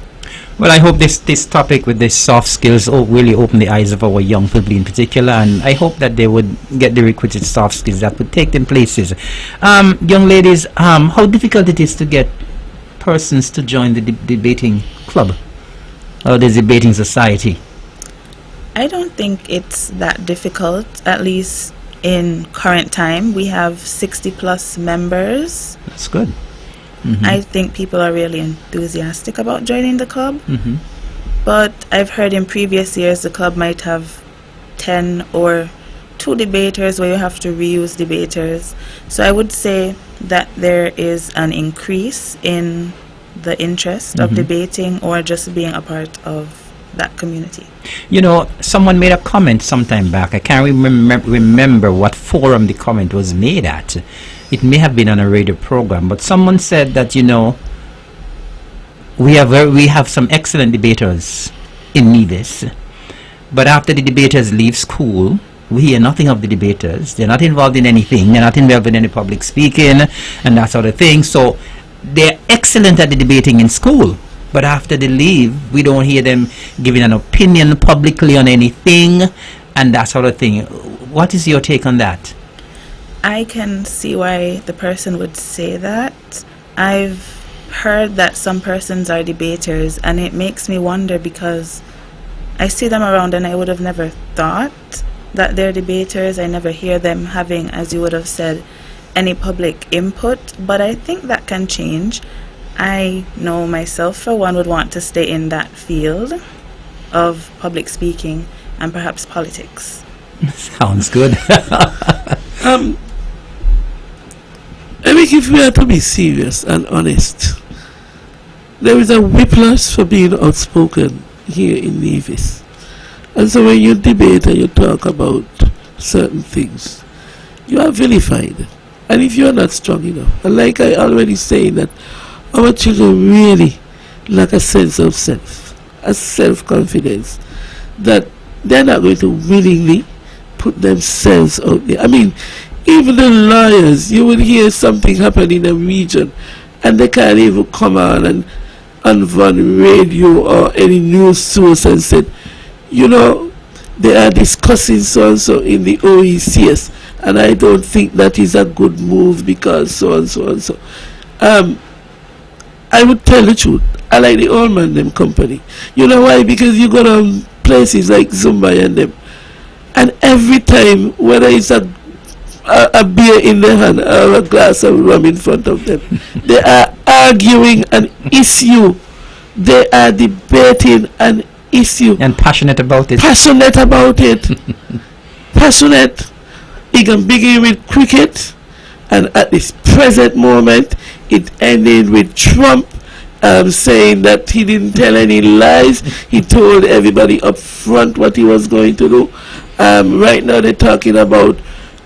Well, I hope this topic with the soft skills really open the eyes of our young people in particular, and I hope that they would get the requisite soft skills that would take them places. Young ladies, how difficult it is to get persons to join the debating club or the debating society? I don't think it's that difficult, at least in current time. We have 60 plus members. That's good. I think people are really enthusiastic about joining the club. But I've heard in previous years the club might have 10 or 2 debaters where you have to reuse debaters. So I would say that there is an increase in the interest of debating or just being a part of that community. You know, someone made a comment sometime back. I can't remember what forum the comment was made at. It may have been on a radio program, but someone said that, you know, we have some excellent debaters in Nevis, but after the debaters leave school, we hear nothing of the debaters. They're not involved in anything. They're not involved in any public speaking and that sort of thing. So they're excellent at the debating in school, but after they leave, we don't hear them giving an opinion publicly on anything and that sort of thing. What is your take on that? I can see why the person would say that. I've heard that some persons are debaters, and it makes me wonder because I see them around and I would have never thought that they're debaters. I never hear them having, as you would have said, any public input, but I think that can change. I know myself, for one, would want to stay in that field of public speaking and perhaps politics. Sounds good. I think if we are to be serious and honest, there is a whiplash for being outspoken here in Nevis. And so when you debate and you talk about certain things, you are vilified. And if you are not strong enough, and like I already said, that our children really lack a sense of self, a self-confidence, that they're not going to willingly put themselves out there. I mean, even the lawyers, you will hear something happen in a region and they can't even come on and on radio or any news source and said, you know, they are discussing so-and-so in the OECS, and I don't think that is a good move because so-and-so. I would tell the truth. I like the old man them company. You know why? Because you go to places like Zumba and them, and every time, whether it's a beer in their hand or a glass of rum in front of them, they are arguing an issue. They are debating an issue. And passionate about it. Passionate about it. Passionate. It can begin with cricket, and at this present moment, it ended with Trump saying that he didn't tell any lies. He told everybody up front what he was going to do. Right now, they're talking about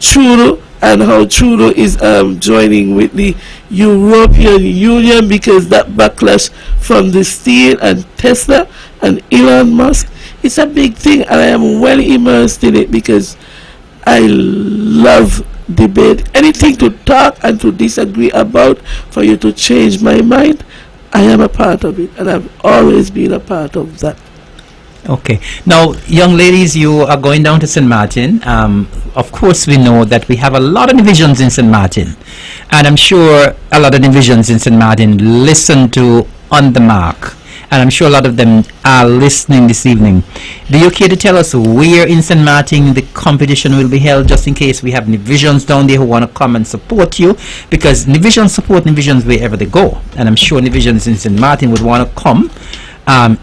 Trudeau and how Trudeau is joining with the European Union because that backlash from the steel and Tesla and Elon Musk, it's a big thing, and I am well immersed in it because I love debate. Anything to talk and to disagree about, for you to change my mind, I am a part of it, and I've always been a part of that. Okay. Now, young ladies, you are going down to St. Martin. Of course, we know that we have a lot of divisions in St. Martin. And I'm sure a lot of divisions in St. Martin listen to On the Mark. And I'm sure a lot of them are listening this evening. Do you care to tell us where in St. Martin the competition will be held, just in case we have divisions down there who want to come and support you? Because divisions support divisions wherever they go. And I'm sure divisions in St. Martin would want to come.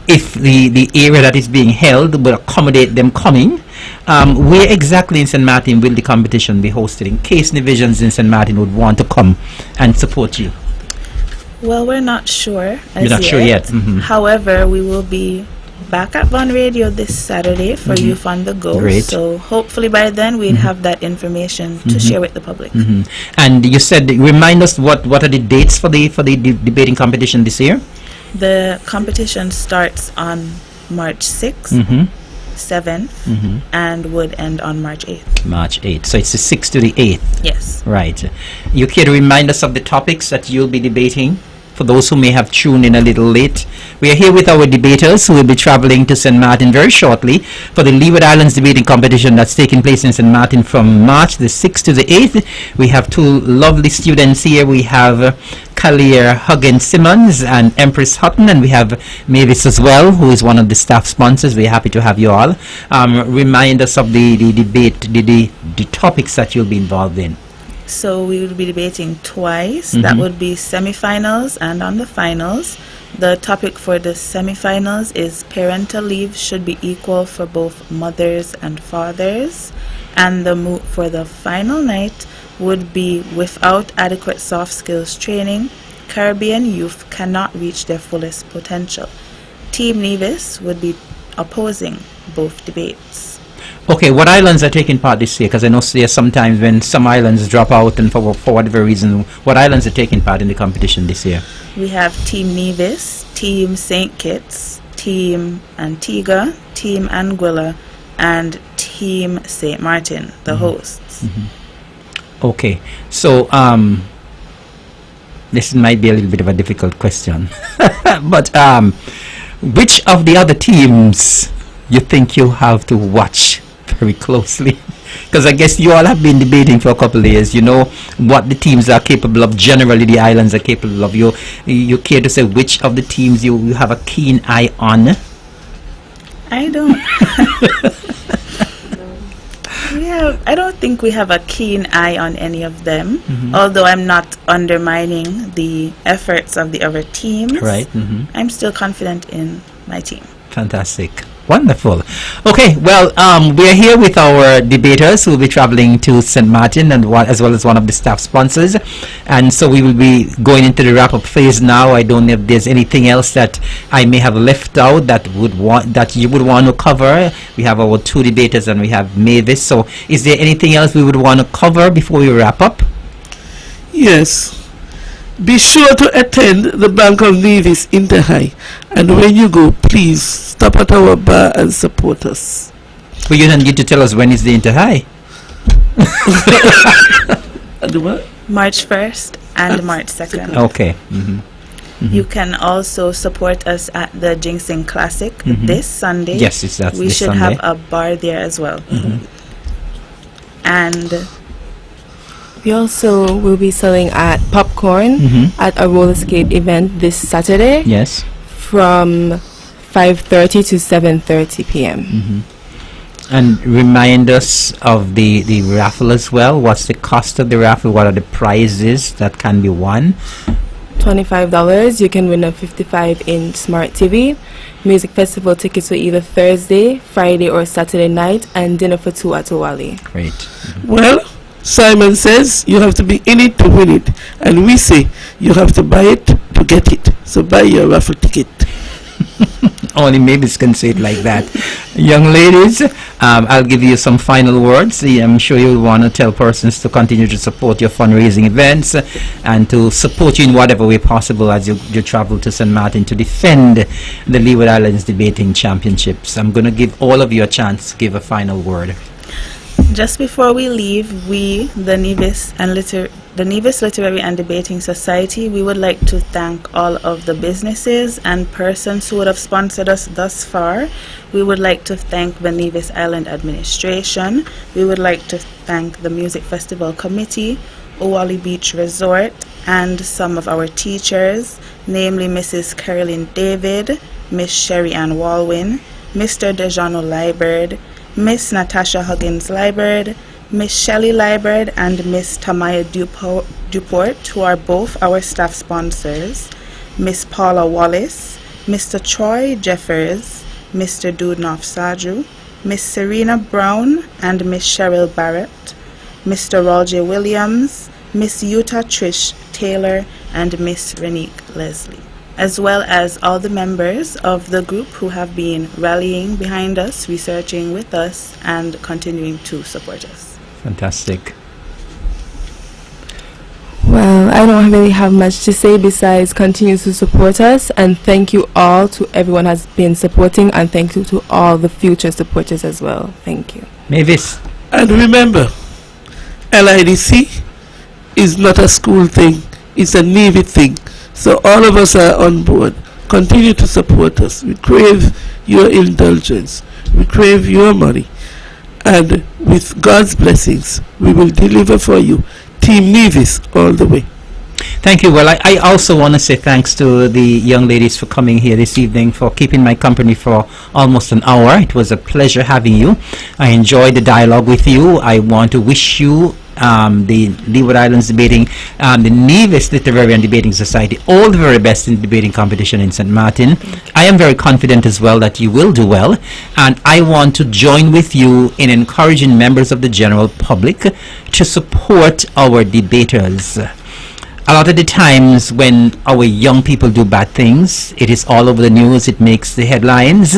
If the area that is being held will accommodate them coming, where exactly in St. Martin will the competition be hosted, in case divisions in St. Martin would want to come and support you? Well, we're not sure as You're not sure yet. However, we will be back at Von Radio this Saturday for Youth on the Go. Great. So hopefully by then we'll have that information to share with the public. And you said, remind us what are the dates for the debating competition this year? The competition starts on March 6th, 7th, and would end on March 8th. March 8th. So it's the 6th to the 8th. Yes. Right. You care to remind us of the topics that you'll be debating for those who may have tuned in a little late. We are here with our debaters who will be traveling to St. Martin very shortly for the Leeward Islands debating competition that's taking place in St. Martin from March the 6th to the 8th. We have two lovely students here. We have Kalia Huggins Simmons and Empress Hutton, and we have Mavis as well, who is one of the staff sponsors. We're happy to have you all. Remind us of the debate, the topics that you'll be involved in. So we will be debating twice. That would be semifinals and on the finals. The topic for the semifinals is parental leave should be equal for both mothers and fathers. And for the final night would be without adequate soft skills training, Caribbean youth cannot reach their fullest potential. Team Nevis would be opposing both debates. Okay, what islands are taking part this year? Because I know sometimes when some islands drop out and for whatever reason, what islands are taking part in the competition this year? We have Team Nevis, Team St. Kitts, Team Antigua, Team Anguilla, and Team St. Martin, the hosts. Okay, so this might be a little bit of a difficult question, but which of the other teams you think you have to watch very closely? Because I guess you all have been debating for a couple of years. You know what the teams are capable of. Generally, the islands are capable of. You care to say which of the teams you have a keen eye on? I don't. I don't think we have a keen eye on any of them. Although I'm not undermining the efforts of the other teams. Right. I'm still confident in my team. Fantastic. Wonderful. Okay, well, we are here with our debaters who will be traveling to St. Martin and as well as one of the staff sponsors. And so we will be going into the wrap-up phase now. I don't know if there's anything else that I may have left out that you would want to cover. We have our two debaters and we have Mavis. So is there anything else we would want to cover before we wrap up? Yes. Be sure to attend the Bank of Nevis Inter-High, and when you go, please stop at our bar and support us. But you don't get to tell us when is the Inter-High. And what? March 1st and March 2nd. Okay. You can also support us at the Jinxing Classic this Sunday. Yes, that's we this should Sunday. have a bar there as well. And We also will be selling at popcorn at a roller skate event this Saturday Yes. from 5:30 to 7:30 p.m. And remind us of the raffle as well. What's the cost of the raffle? What are the prizes that can be won? $25. You can win a 55-inch smart TV. Music festival tickets for either Thursday, Friday, or Saturday night, and dinner for two at Owali. Great. Well, Simon says you have to be in it to win it, and we say you have to buy it to get it. So buy your raffle ticket. Only Mavis can say it like that. Young ladies, I'll give you some final words. I'm sure you'll want to tell persons to continue to support your fundraising events and to support you in whatever way possible as you travel to St. Martin to defend the Leeward Islands Debating Championships. I'm going to give all of you a chance to give a final word. just before we leave, the Nevis Literary and Debating Society, we would like to thank all of the businesses and persons who would have sponsored us thus far. We would like to thank the Nevis Island Administration. We would like to thank the Music Festival Committee, Owali Beach Resort, and some of our teachers, namely Mrs. Carolyn David, Miss Sherry Ann Walwyn, Mr. Dejano Lieberd, Miss Natasha Huggins Lieberd, Miss Shelley Lieberd, and Miss Tamaya Duport, who are both our staff sponsors, Miss Paula Wallace, Mr. Troy Jeffers, Mr. Dudnoff Saju, Miss Serena Brown, and Miss Cheryl Barrett, Mr. Roger Williams, Miss Utah Trish Taylor, and Miss Renique Leslie, as well as all the members of the group who have been rallying behind us, researching with us, and continuing to support us. Fantastic. Well, I don't really have much to say besides continue to support us, and thank you all to everyone has been supporting, and thank you to all the future supporters as well. Thank you. Mavis. And remember, LIDC is not a school thing, it's a Navy thing. So all of us are on board. Continue to support us. We crave your indulgence. We crave your money. And with God's blessings, we will deliver for you. Team Nevis all the way. Thank you. Well, I also want to say thanks to the young ladies for coming here this evening, for keeping my company for almost an hour. It was a pleasure having you. I enjoyed the dialogue with you. I want to wish you the Leeward Islands Debating, the Nevis Literary and Debating Society, all the very best in the debating competition in St. Martin. I am very confident as well that you will do well, and I want to join with you in encouraging members of the general public to support our debaters. A lot of the times when our young people do bad things, it is all over the news, it makes the headlines,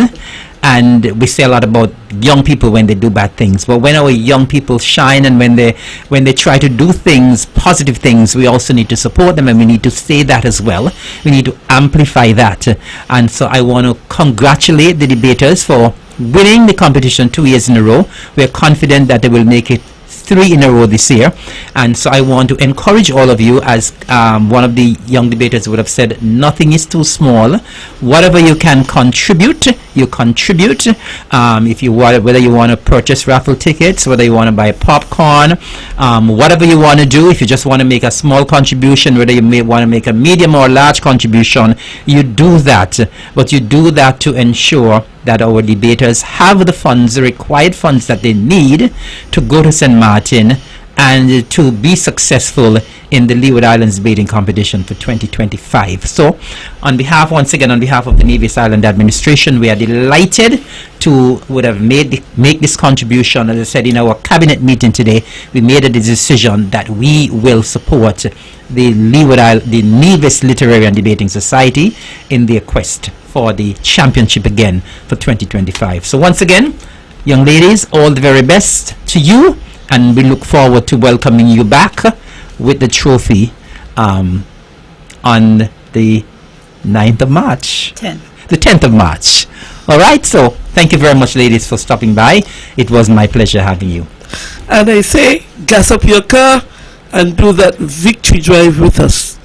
and we say a lot about young people when they do bad things. But when our young people shine and when they try to do things, positive things, we also need to support them, and we need to say that as well. We need to amplify that. And so I want to congratulate the debaters for winning the competition 2 years in a row. We are confident that they will make it 3 in a row this year, and so I want to encourage all of you, as one of the young debaters would have said, nothing is too small. Whatever you can contribute, you contribute. If you want, whether you want to purchase raffle tickets, whether you want to buy popcorn, whatever you want to do. If you just want to make a small contribution, whether you may want to make a medium or large contribution, you do that. But you do that to ensure that our debaters have the funds, the required funds that they need to go to St. Martin and to be successful in the Leeward Islands debating competition for 2025. So, once again, on behalf of the Nevis Island administration, we are delighted to make this contribution. As I said in our cabinet meeting today, we made a decision that we will support the Nevis Literary and Debating Society in their quest for the championship again for 2025. So once again, young ladies, all the very best to you, and we look forward to welcoming you back with the trophy on the 9th of March. 10. The 10th of March. All right, so thank you very much, ladies, for stopping by. It was my pleasure having you. And I say, gas up your car and do that victory drive with us.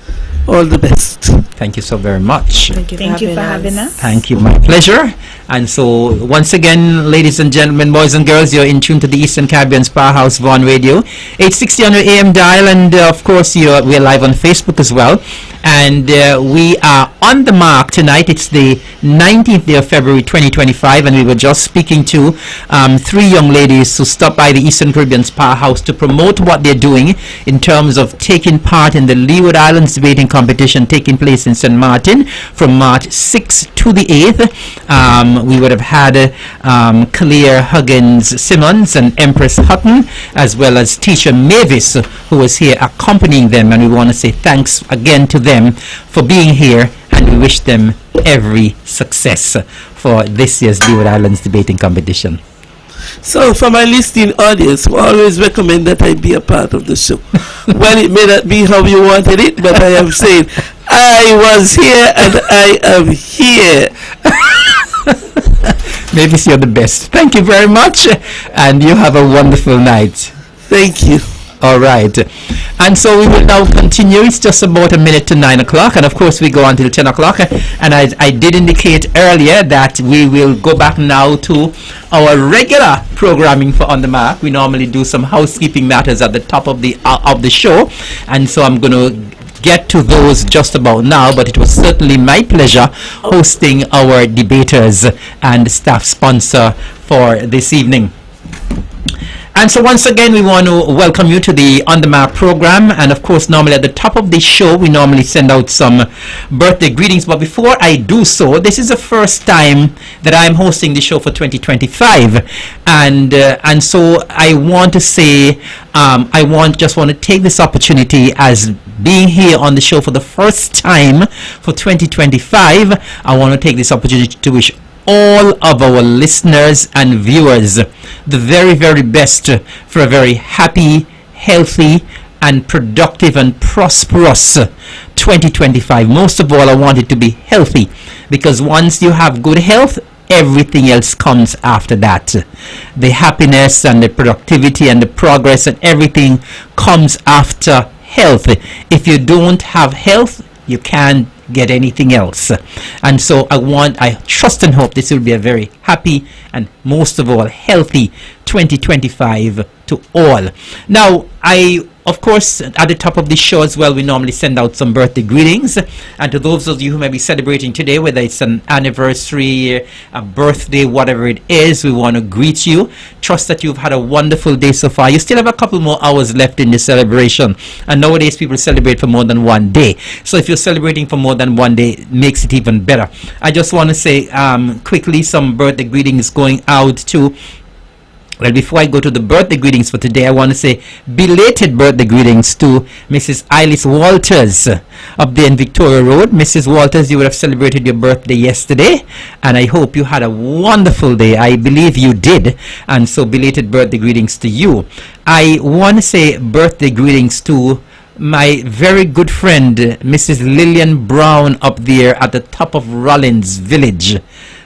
All the best. Thank you so very much. Thank you for having us. Thank you, my pleasure. And so, once again, ladies and gentlemen, boys and girls, you're in tune to the Eastern Caribbean's Powerhouse Vaughan Radio, 860 on your AM dial, and of course, we're live on Facebook as well. And we are on the mark tonight. It's the 19th day of February 2025, and we were just speaking to 3 young ladies who stopped by the Eastern Caribbean's Powerhouse to promote what they're doing in terms of taking part in the Leeward Islands debating competition taking place in St. Martin from March 6th to the 8th. We would have had Claire Huggins Simmons and Empress Hutton, as well as Tisha Mavis, who was here accompanying them, and we want to say thanks again to them for being here, and we wish them every success for this year's Leeward Islands debating competition. So for my listening audience, we always recommend that I be a part of the show. Well, it may not be how you wanted it, but I am saying I was here and I am here. Mavis, you're the best. Thank you very much, and you have a wonderful night. Thank you. All right. And so we will now continue. It's just about a minute to 9 o'clock, and of course we go until 10 o'clock. And I did indicate earlier that we will go back now to our regular programming for On the Mark. We normally do some housekeeping matters at the top of the show, and so I'm going to get to those just about now, but it was certainly my pleasure hosting our debaters and staff sponsor for this evening. And so once again, we want to welcome you to the On The Mark program. And of course, normally at the top of the show, we normally send out some birthday greetings. But before I do so, this is the first time that I'm hosting the show for 2025. And so I want to say, just want to take this opportunity as being here on the show for the first time for 2025. I want to take this opportunity to wish all of our listeners and viewers the very, very best for a very happy, healthy, and productive and prosperous 2025. Most of all, I want it to be healthy, because once you have good health, everything else comes after that. The happiness and the productivity and the progress and everything comes after health. If you don't have health, You can't get anything else. And so I trust and hope this will be a very happy and most of all healthy 2025 to all. Now, of course, at the top of this show as well, we normally send out some birthday greetings. And to those of you who may be celebrating today, whether it's an anniversary, a birthday, whatever it is, we want to greet you. Trust that you've had a wonderful day so far. You still have a couple more hours left in the celebration. And nowadays, people celebrate for more than one day. So if you're celebrating for more than one day, it makes it even better. I just want to say quickly some birthday greetings going out to... Well, before I go to the birthday greetings for today, I want to say belated birthday greetings to Mrs. Eilis Walters up there in Victoria Road. Mrs. Walters, you would have celebrated your birthday yesterday, and I hope you had a wonderful day. I believe you did, and so belated birthday greetings to you. I want to say birthday greetings to my very good friend, Mrs. Lillian Brown up there at the top of Rollins Village.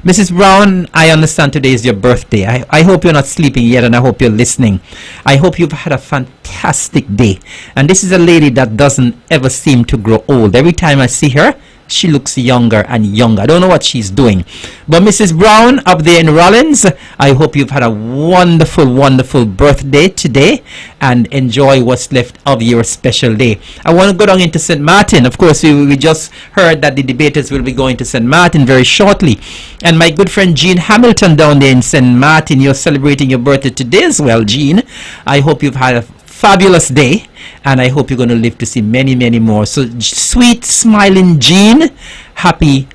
Mrs. Brown, I understand today is your birthday. I hope you're not sleeping yet, and I hope you're listening. I hope you've had a fantastic day. And this is a lady that doesn't ever seem to grow old. Every time I see her, she looks younger and younger. I don't know what she's doing. But Mrs. Brown up there in Rollins, I hope you've had a wonderful, wonderful birthday today and enjoy what's left of your special day. I want to go down into St. Martin. Of course, we just heard that the debaters will be going to St. Martin very shortly. And my good friend Jean Hamilton down there in St. Martin, you're celebrating your birthday today as well, Jean. I hope you've had a fabulous day, and I hope you're going to live to see many, many more. So, sweet, smiling Jean, happy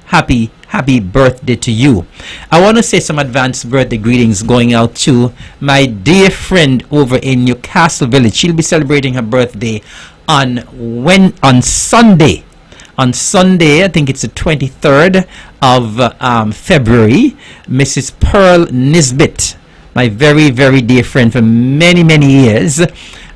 birthday to you. I want to say some advanced birthday greetings going out to my dear friend over in Newcastle Village. She'll be celebrating her birthday on Sunday. On Sunday, I think it's the 23rd of February, Mrs. Pearl Nisbet, my very, very dear friend for many, many years.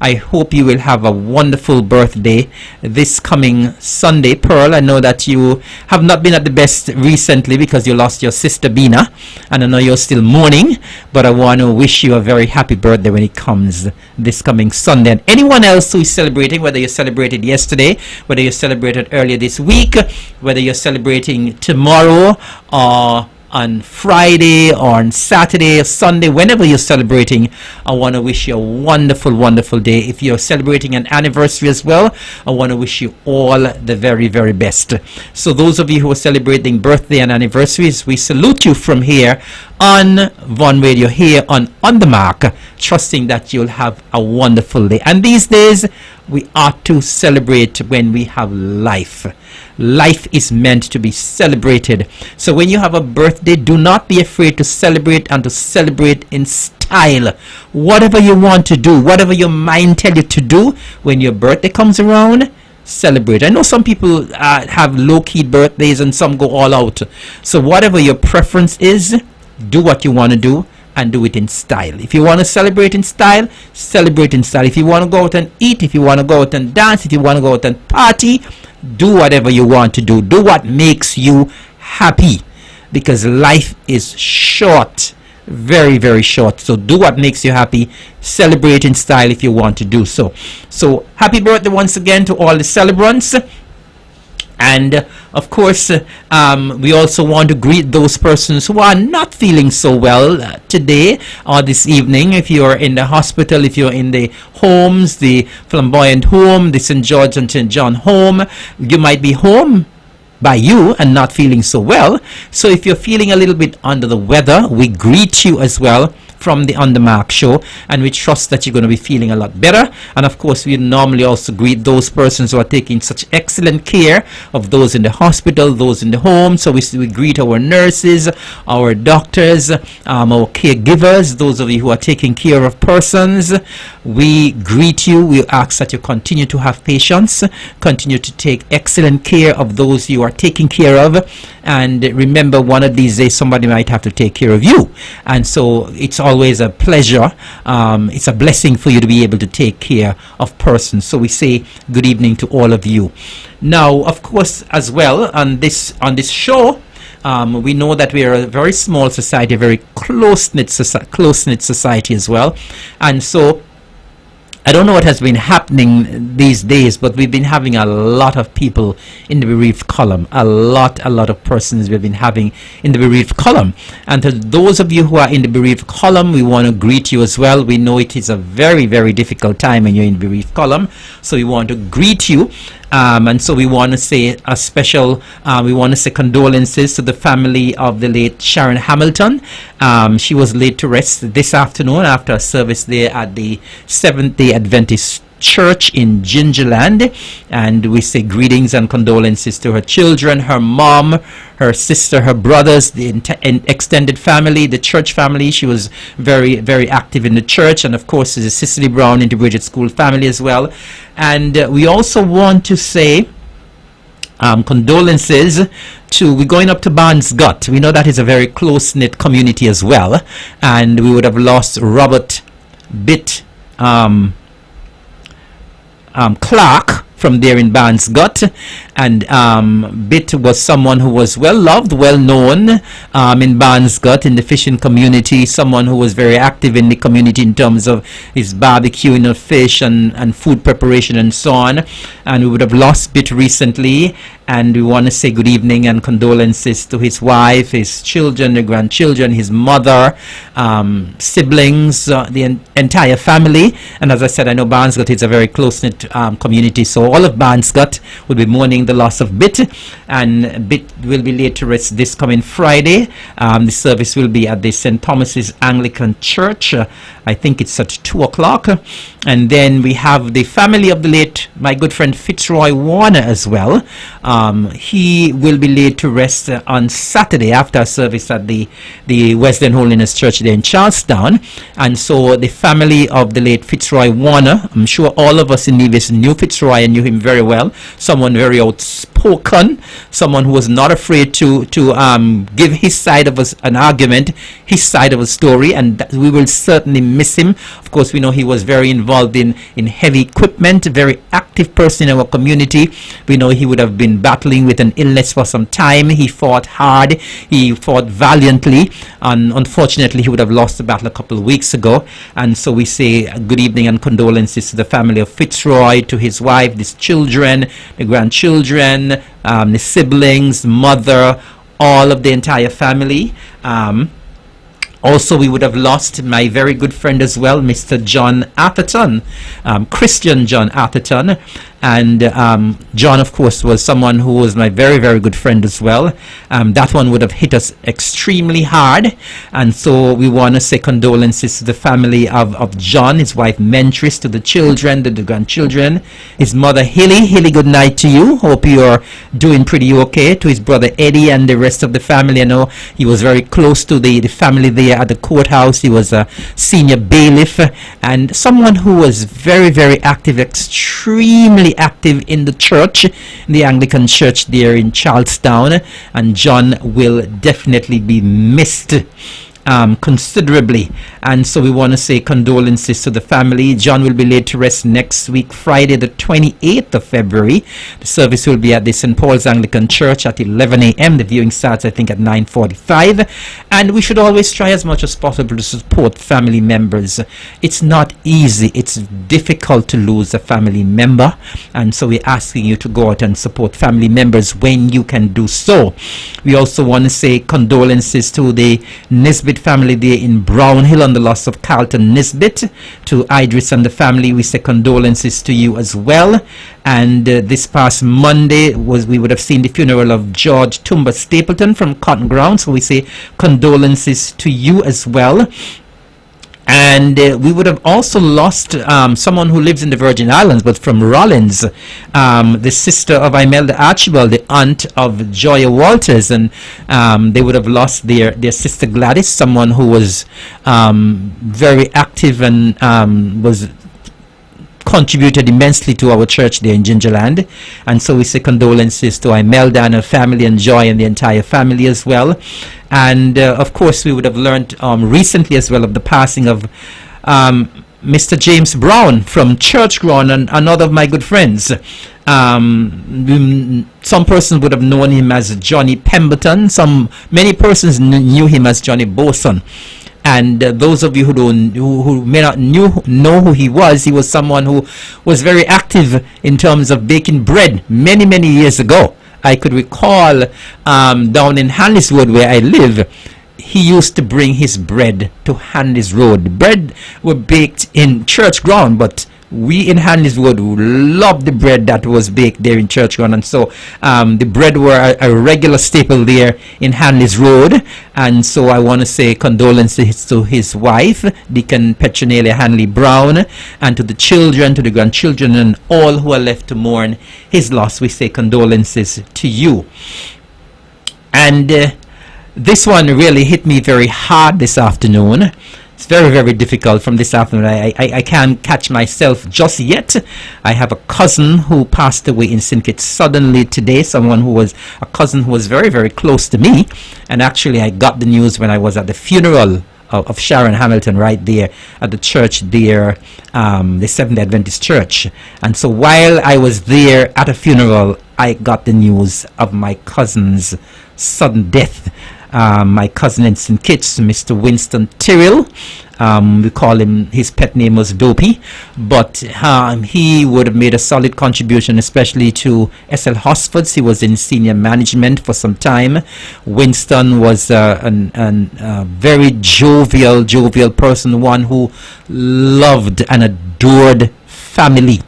I hope you will have a wonderful birthday this coming Sunday. Pearl, I know that you have not been at the best recently because you lost your sister Bina, and I know you're still mourning, but I want to wish you a very happy birthday when it comes this coming Sunday. And anyone else who is celebrating, whether you celebrated yesterday, whether you celebrated earlier this week, whether you're celebrating tomorrow or on Friday or on Saturday or Sunday, whenever you're celebrating, I want to wish you a wonderful, wonderful day. If you're celebrating an anniversary as well, I want to wish you all the very, very best. So those of you who are celebrating birthday and anniversaries, we salute you from here on Von Radio, here on The Mark, trusting that you'll have a wonderful day. And these days, we ought to celebrate when we have life. Life is meant to be celebrated. So when you have a birthday, do not be afraid to celebrate, and to celebrate in style. Whatever you want to do, whatever your mind tells you to do, when your birthday comes around, celebrate. I know some people have low-key birthdays and some go all out. So whatever your preference is, do what you want to do, and do it in style. If you want to celebrate in style, celebrate in style. If you want to go out and eat, if you want to go out and dance, if you want to go out and party, do whatever you want to do. Do what makes you happy, because life is short, very, very short. So do what makes you happy. Celebrate in style if you want to do so. So happy birthday once again to all the celebrants. And of course, we also want to greet those persons who are not feeling so well today or this evening. If you're in the hospital, if you're in the homes, the Flamboyant Home, the St. George and St. John Home, you might be home by you and not feeling so well. So if you're feeling a little bit under the weather, we greet you as well from the On The Mark show, and we trust that you're going to be feeling a lot better. And of course, we normally also greet those persons who are taking such excellent care of those in the hospital, those in the home. So we greet our nurses, our doctors, our caregivers, those of you who are taking care of persons. We greet you. We ask that you continue to have patience, continue to take excellent care of those you are taking care of, and remember, one of these days somebody might have to take care of you. And so it's always a pleasure, it's a blessing for you to be able to take care of persons. So we say good evening to all of you. Now, of course, as well, on this show, we know that we are a very small society, a very close-knit society as well. And so I don't know what has been happening these days, but we've been having a lot of people in the bereaved column. A lot of persons we've been having in the bereaved column. And to those of you who are in the bereaved column, we want to greet you as well. We know it is a very, very difficult time when you're in the bereaved column. So we want to greet you. And so we want to say a special, we want to say condolences to the family of the late Sharon Hamilton. She was laid to rest this afternoon after a service there at the Seventh-day Adventist Church in Gingerland, and we say greetings and condolences to her children, her mom, her sister, her brothers, the extended family, the church family. She was very, very active in the church, and of course the Cicely Brown Integrated School family as well. And we also want to say condolences to, we're going up to Barnes Gut. We know that is a very close-knit community as well, and we would have lost Robert Bitt Clark from there in Barnes Gut, and Bitt was someone who was well loved, well known in Barnes Gut, in the fishing community, someone who was very active in the community in terms of his barbecuing of fish and food preparation and so on. And we would have lost Bitt recently, and we want to say good evening and condolences to his wife, his children, the grandchildren, his mother, siblings, the entire family. And as I said, I know Barnes Gut is a very close-knit community, so all of Barnes Gut will be mourning the loss of Bitt, and Bitt will be laid to rest this coming Friday. The service will be at the St. Thomas's Anglican Church. I think it's at 2 o'clock. And then we have the family of the late, my good friend Fitzroy Warner as well. He will be laid to rest on Saturday after a service at the Wesleyan Holiness Church there in Charlestown. And so the family of the late Fitzroy Warner, I'm sure all of us in Nevis knew Fitzroy and knew him very well. Someone very outspoken, someone who was not afraid to give his side of an argument, his side of a story, and we will certainly miss him. Of course, we know he was very involved in heavy equipment, a very active person in our community. We know he would have been battling with an illness for some time. He fought hard, he fought valiantly, and unfortunately he would have lost the battle a couple of weeks ago. And so we say good evening and condolences to the family of Fitzroy, to his wife, his children, the grandchildren, the siblings, mother, all of the entire family. Also, we would have lost my very good friend as well, Mr. John Atherton, Christian John Atherton. And John, of course, was someone who was my very, very good friend as well. That one would have hit us extremely hard. And so we want to say condolences to the family of John, his wife Mentris, to the children, to the grandchildren, his mother Hilly. Hilly, good night to you. Hope you're doing pretty okay. To his brother Eddie and the rest of the family. I know he was very close to the family there at the courthouse. He was a senior bailiff and someone who was very, very active, extremely active in the church, in the Anglican church there in Charlestown. And John will definitely be missed considerably. And so we want to say condolences to the family. John will be laid to rest next week, Friday the 28th of February. The service will be at the St. Paul's Anglican Church at 11 a.m. The viewing starts, I think, at 9:45. And we should always try as much as possible to support family members. It's not easy. It's difficult to lose a family member. And so we're asking you to go out and support family members when you can do so. We also want to say condolences to the Nisbet family there in Brownhill on the loss of Carlton Nisbet. To Idris and the family, we say condolences to you as well. And this past Monday we would have seen the funeral of George Tumba Stapleton from Cotton Ground, so we say condolences to you as well. And we would have also lost someone who lives in the Virgin Islands, but from Rollins, the sister of Imelda Archibald, the aunt of Joya Walters, and they would have lost their sister Gladys, someone who was very active and was contributed immensely to our church there in Gingerland. And so we say condolences to Imelda and her family, and Joy and the entire family as well. And of course we would have learned recently as well of the passing of Mr. James Brown from Church Ground, and another of my good friends. Some persons would have known him as Johnny Pemberton. Many persons knew him as Johnny Boson. And those of you who may not know who he was someone who was very active in terms of baking bread many years ago. I could recall down in Hanley's-Wood where I live, he used to bring his bread to Hanley's Road. Bread were baked in church ground, but we in Hanley's-Wood loved the bread that was baked there in church ground, and so the bread were a regular staple there in Hanley's Road. And so I want to say condolences to his wife, Deacon Petronella Hanley Brown, and to the children, to the grandchildren, and all who are left to mourn his loss. We say condolences to you. And this one really hit me very hard this afternoon. It's very difficult from this afternoon. I can't catch myself just yet. I have a cousin who passed away in St. Kitts suddenly today, a cousin who was very close to me. And actually I got the news when I was at the funeral of Sharon Hamilton right there at the church there, the Seventh-day Adventist Church. And so while I was there at a funeral, I got the news of my cousin's sudden death. My cousin in St. Kitts, Mr. Winston Tyrrell, we call him, his pet name was Dopey, but he would have made a solid contribution, especially to SL Hosfords. He was in senior management for some time. Winston was a very jovial person, one who loved and adored family.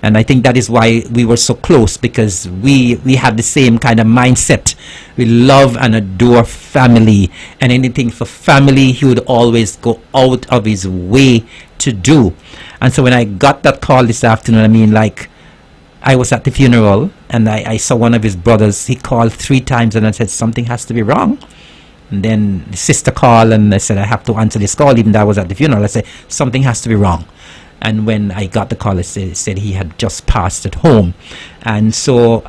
And I think that is why we were so close, because we had the same kind of mindset. We love and adore family, and anything for family he would always go out of his way to do. And so when I got that call this afternoon, I mean, like, I was at the funeral and I saw one of his brothers. He called 3 times and I said, something has to be wrong. And then the sister called and I said, I have to answer this call, even though I was at the funeral. I said, something has to be wrong. And when I got the call, it said he had just passed at home. And so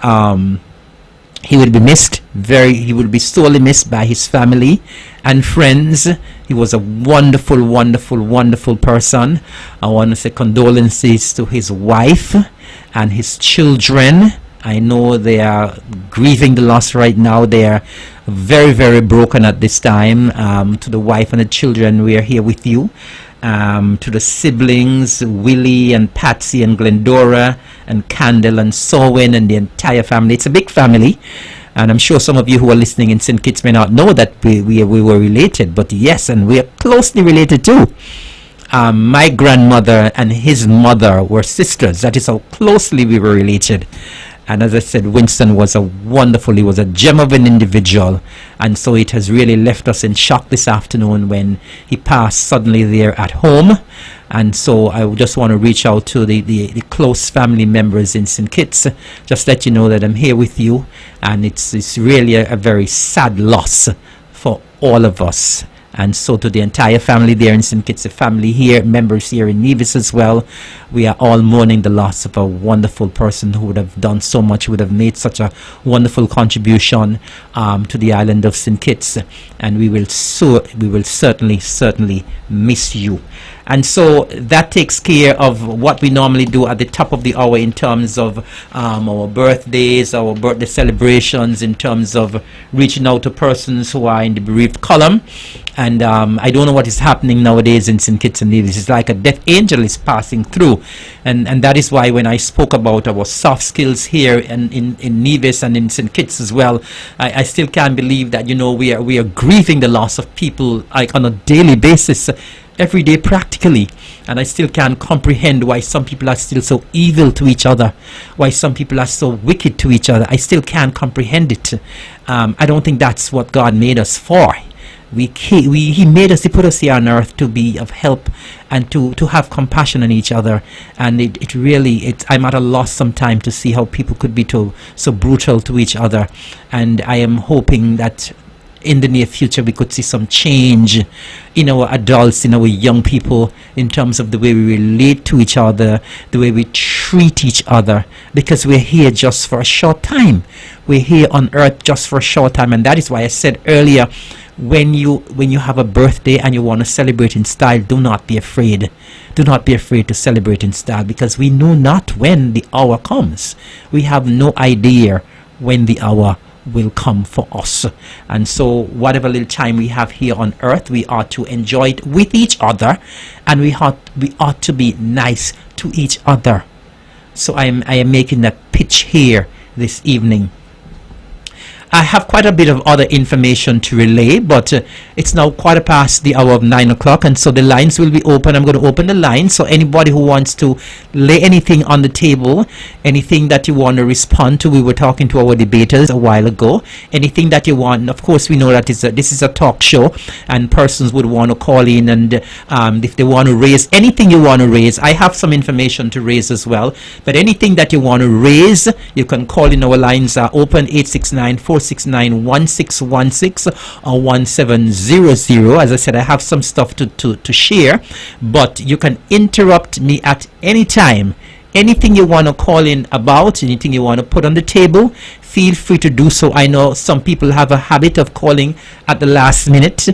he will be missed. He will be sorely missed by his family and friends. He was a wonderful person. I want to say condolences to his wife and his children. I know they are grieving the loss right now. They are very broken at this time. To the wife and the children, we are here with you. To the siblings, Willie and Patsy and Glendora and Candle and Sowin and the entire family. It's a big family, and I'm sure some of you who are listening in St. Kitts may not know that we were related, but yes, and we are closely related too. My grandmother and his mother were sisters. That is how closely we were related. And as I said, Winston was he was a gem of an individual. And so it has really left us in shock this afternoon when he passed suddenly there at home. And so I just want to reach out to the close family members in St. Kitts, just let you know that I'm here with you. And it's really a very sad loss for all of us. And so to the entire family there in St. Kitts, the family here, members here in Nevis as well, we are all mourning the loss of a wonderful person who would have done so much, who would have made such a wonderful contribution to the island of St. Kitts. And we will certainly miss you. And so that takes care of what we normally do at the top of the hour in terms of our birthdays, our birthday celebrations, in terms of reaching out to persons who are in the bereaved column. And I don't know what is happening nowadays in St. Kitts and Nevis. It's like a death angel is passing through. And that is why when I spoke about our soft skills here in Nevis and in St. Kitts as well, I still can't believe that, we are grieving the loss of people like on a daily basis, every day practically. And I still can't comprehend why some people are still so evil to each other, why some people are so wicked to each other. I still can't comprehend it. I don't think that's what God made us for. He made us, he put us here on earth to be of help and to have compassion on each other. And I'm at a loss sometimes to see how people could be so brutal to each other. And I am hoping that in the near future we could see some change in our adults, in our young people, in terms of the way we relate to each other, the way we treat each other, because we're here just for a short time. We're here on earth just for a short time. And that is why I said earlier, when you have a birthday and you want to celebrate in style, do not be afraid. Do not be afraid to celebrate in style, because we know not when the hour comes. We have no idea when the hour will come for us. And so whatever little time we have here on earth, we ought to enjoy it with each other, and we ought to be nice to each other. So I am making that pitch here this evening. I have quite a bit of other information to relay, but it's now quarter past the hour of 9 o'clock, and so the lines will be open. I'm going to open the lines, so anybody who wants to lay anything on the table, anything that you want to respond to, we were talking to our debaters a while ago, anything that you want. Of course, we know that this is a talk show, and persons would want to call in, and if they want to raise anything you want to raise, I have some information to raise as well, but anything that you want to raise, you can call in. Our lines are open, 869-469-1616 or 1700. As I said, I have some stuff to share, but you can interrupt me at any time. Anything you want to call in about, anything you want to put on the table, feel free to do so. I know some people have a habit of calling at the last minute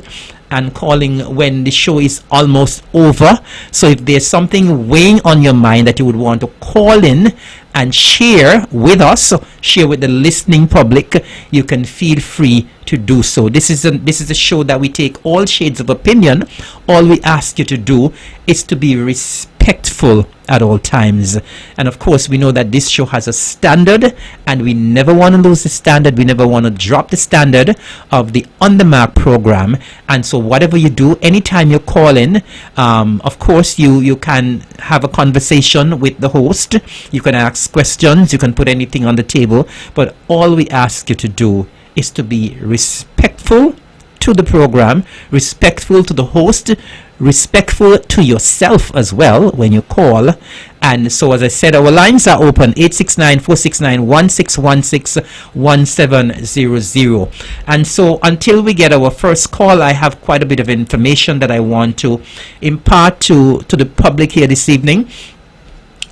and calling when the show is almost over. So if there's something weighing on your mind that you would want to call in and share with us, share with the listening public, you can feel free to do so. This is a show that we take all shades of opinion. All we ask you to do is to be respectful at all times. And of course, we know that this show has a standard, and we never want to lose the standard. We never want to drop the standard of the On The Mark program. And so whatever you do, anytime you call in, of course, you can have a conversation with the host. You can ask questions. You can put anything on the table. But all we ask you to do is to be respectful to the program, respectful to the host, respectful to yourself as well when you call. And so, as I said, our lines are open, 869-469-1616, 1700. And so until we get our first call, I have quite a bit of information that I want to impart to the public here this evening.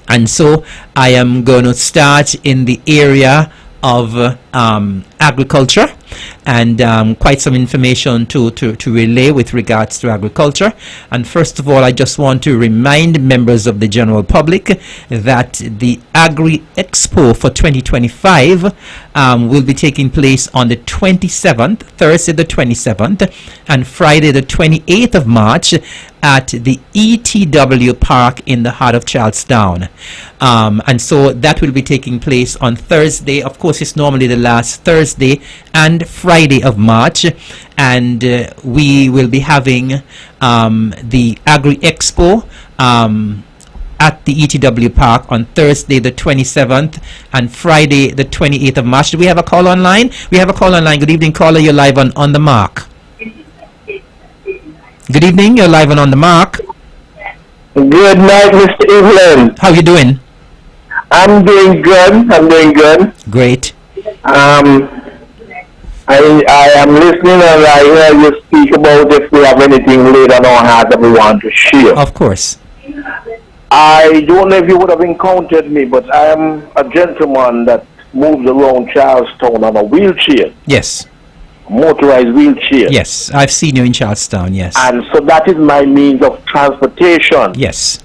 And so I am going to start in the area of agriculture, and quite some information to relay with regards to agriculture. And first of all, I just want to remind members of the general public that the Agri Expo for 2025 will be taking place on the 27th, Thursday the 27th, and Friday the 28th of March at the ETW Park in the heart of Charlestown. And so that will be taking place on Thursday. Of course, it's normally the last Thursday and Friday of March, and we will be having the Agri Expo at the ETW Park on Thursday the 27th and Friday the 28th of March. Do we have a call online? We have a call online. Good evening, caller. You're live on The Mark. Good evening. You're live on The Mark. Good night, Mr. Evelyn. How you doing? I'm doing good. Great. I am listening, and I hear you speak about if we have anything laid on our heart that we want to share. Of course. I don't know if you would have encountered me, but I am a gentleman that moves around Charlestown on a wheelchair. Yes. Motorized wheelchair. Yes, I've seen you in Charlestown, yes. And so that is my means of transportation. Yes.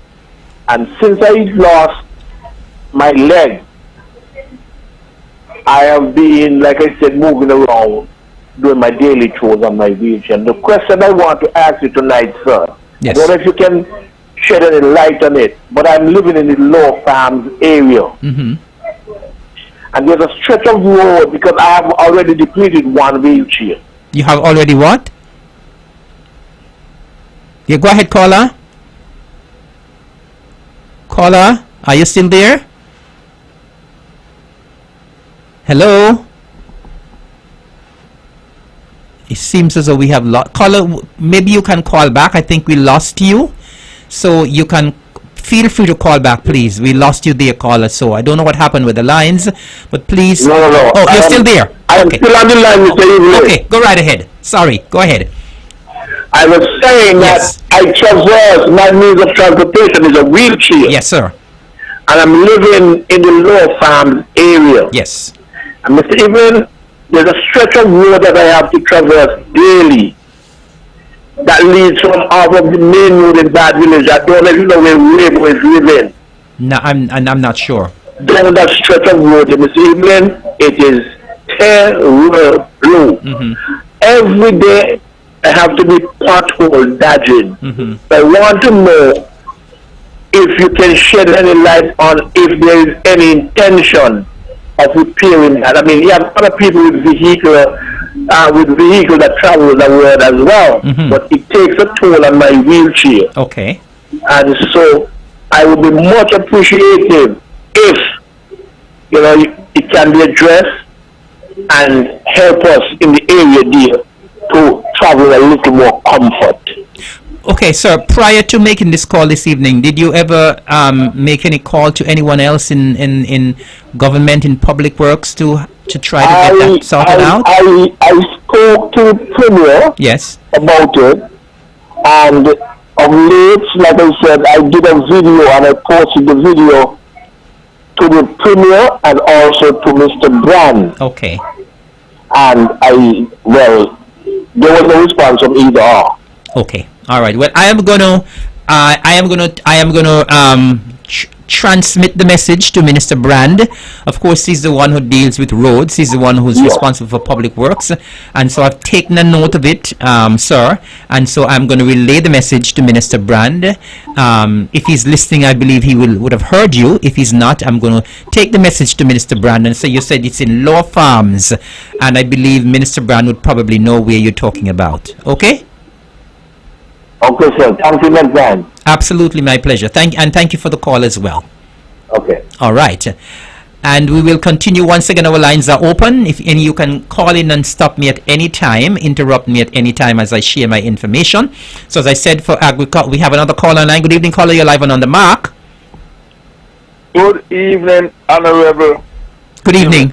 And since I lost my leg, I have been, like I said, moving around, doing my daily chores on my wheelchair. And the question I want to ask you tonight, sir, yes. I don't know if you can shed any light on it, but I'm living in the Lower Farms area. Mm-hmm. And there's a stretch of road because I have already depleted one wheelchair. You have already what? Yeah, go ahead, caller. Caller, are you still there? Hello? It seems as though we have lost. Caller, maybe you can call back. I think we lost you. So you can feel free to call back, please. We lost you there, caller. So I don't know what happened with the lines, but please. No. Oh, you're still there. I am still on the line, Mr. Evelyn. Okay, go right ahead. Sorry, go ahead. I was saying Yes. that I traverse, my means of transportation is a wheelchair. Yes, sir. And I'm living in the Lower Farms area. Yes. And Mr. Evelyn, there's a stretch of road that I have to traverse daily that leads from off of the main road in that village. I don't know if you know where Rainbow is living. No, I'm not sure. Down that stretch of road, Mr. Evelyn, it is hotel room. Every day I have to be pothole dodging. I want to know if you can shed any light on if there is any intention of repairing that. I mean, you have other people with vehicles that travel the world as well, but it takes a toll on my wheelchair. Okay. And so I would be much appreciative if, you know, it can be addressed and help us in the area there to travel a little more comfort. Okay, sir, prior to making this call this evening, did you ever make any call to anyone else in government, in public works to try to get that sorted out? I spoke to the Premier Yes. about it, and of late, like I said, I did a video and I posted the video to the Premier and also to Mr. Brand. Okay. And there was no response from either or. Okay. All right. Well, I am gonna transmit the message to Minister Brand. Of course, he's the one who deals with roads. He's the one who's responsible for public works, and so I've taken a note of it, sir. And so I'm going to relay the message to Minister Brand. If he's listening, I believe he would have heard you. If he's not, I'm going to take the message to Minister Brand. And so you said it's in Law Farms, and I believe Minister Brand would probably know where you're talking about. Okay. Okay, sir. Thank you, Mr. Absolutely, my pleasure. Thank you for the call as well. Okay. All right. And we will continue. Once again, our lines are open. If any, you can call in and stop me at any time, interrupt me at any time as I share my information. So as I said, for agriculture, we have another caller online. Good evening, caller. You're live and on the mark. Good evening, Honorable. Good evening.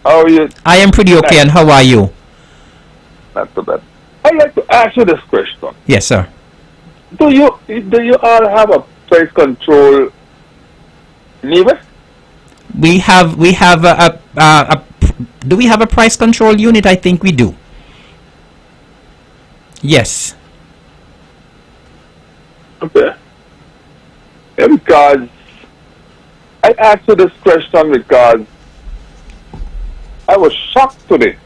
How are you? I am pretty okay, and how are you? Not so bad. I'd like to ask you this question. Yes, sir. Do you all have a price control neither? We have do we have a price control unit? I think we do. Yes. Okay. Yeah, because I asked you this question because I was shocked today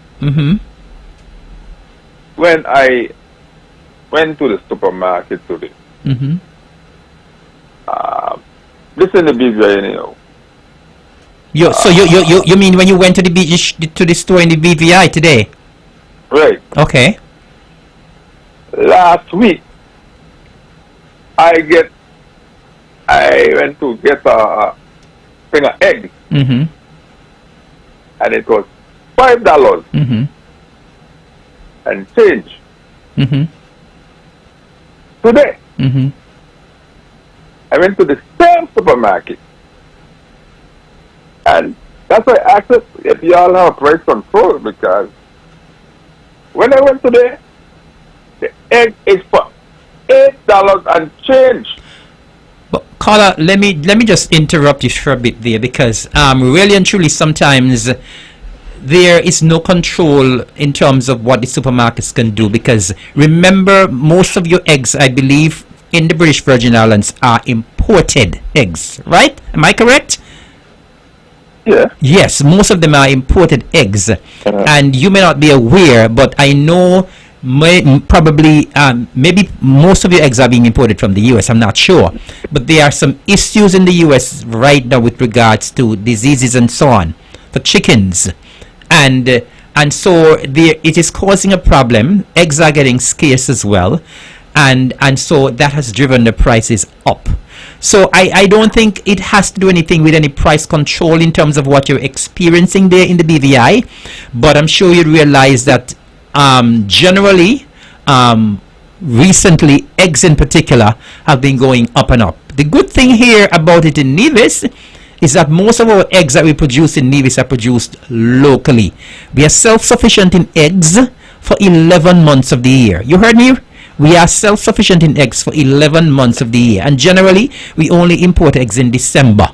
when I went to the supermarket today. This in the BVI anyhow. So you mean when you went to the store in the BVI today? Right. Okay. Last week I went to get a thing of eggs, and it was $5 and change. Today I went to the same supermarket, and that's why I asked if y'all have price control, because when I went today, the egg is for $8 and change. But caller, let me just interrupt you for a bit there, because really and truly sometimes there is no control in terms of what the supermarkets can do, because remember, most of your eggs, I believe, in the British Virgin Islands are imported eggs, right? Am I correct? Yeah. Yes, most of them are imported eggs, and you may not be aware, but I know probably maybe most of your eggs are being imported from the US. I'm not sure, but there are some issues in the US right now with regards to diseases and so on for chickens, and so it is causing a problem. Eggs are getting scarce as well, and so that has driven the prices up. So I don't think it has to do anything with any price control in terms of what you're experiencing there in the BVI, but I'm sure you realize that generally, recently, eggs in particular have been going up and up. The good thing here about it in Nevis is that most of our eggs that we produce in Nevis are produced locally. We are self-sufficient in eggs for 11 months of the year. You heard me? We are self-sufficient in eggs for 11 months of the year. And generally, we only import eggs in December.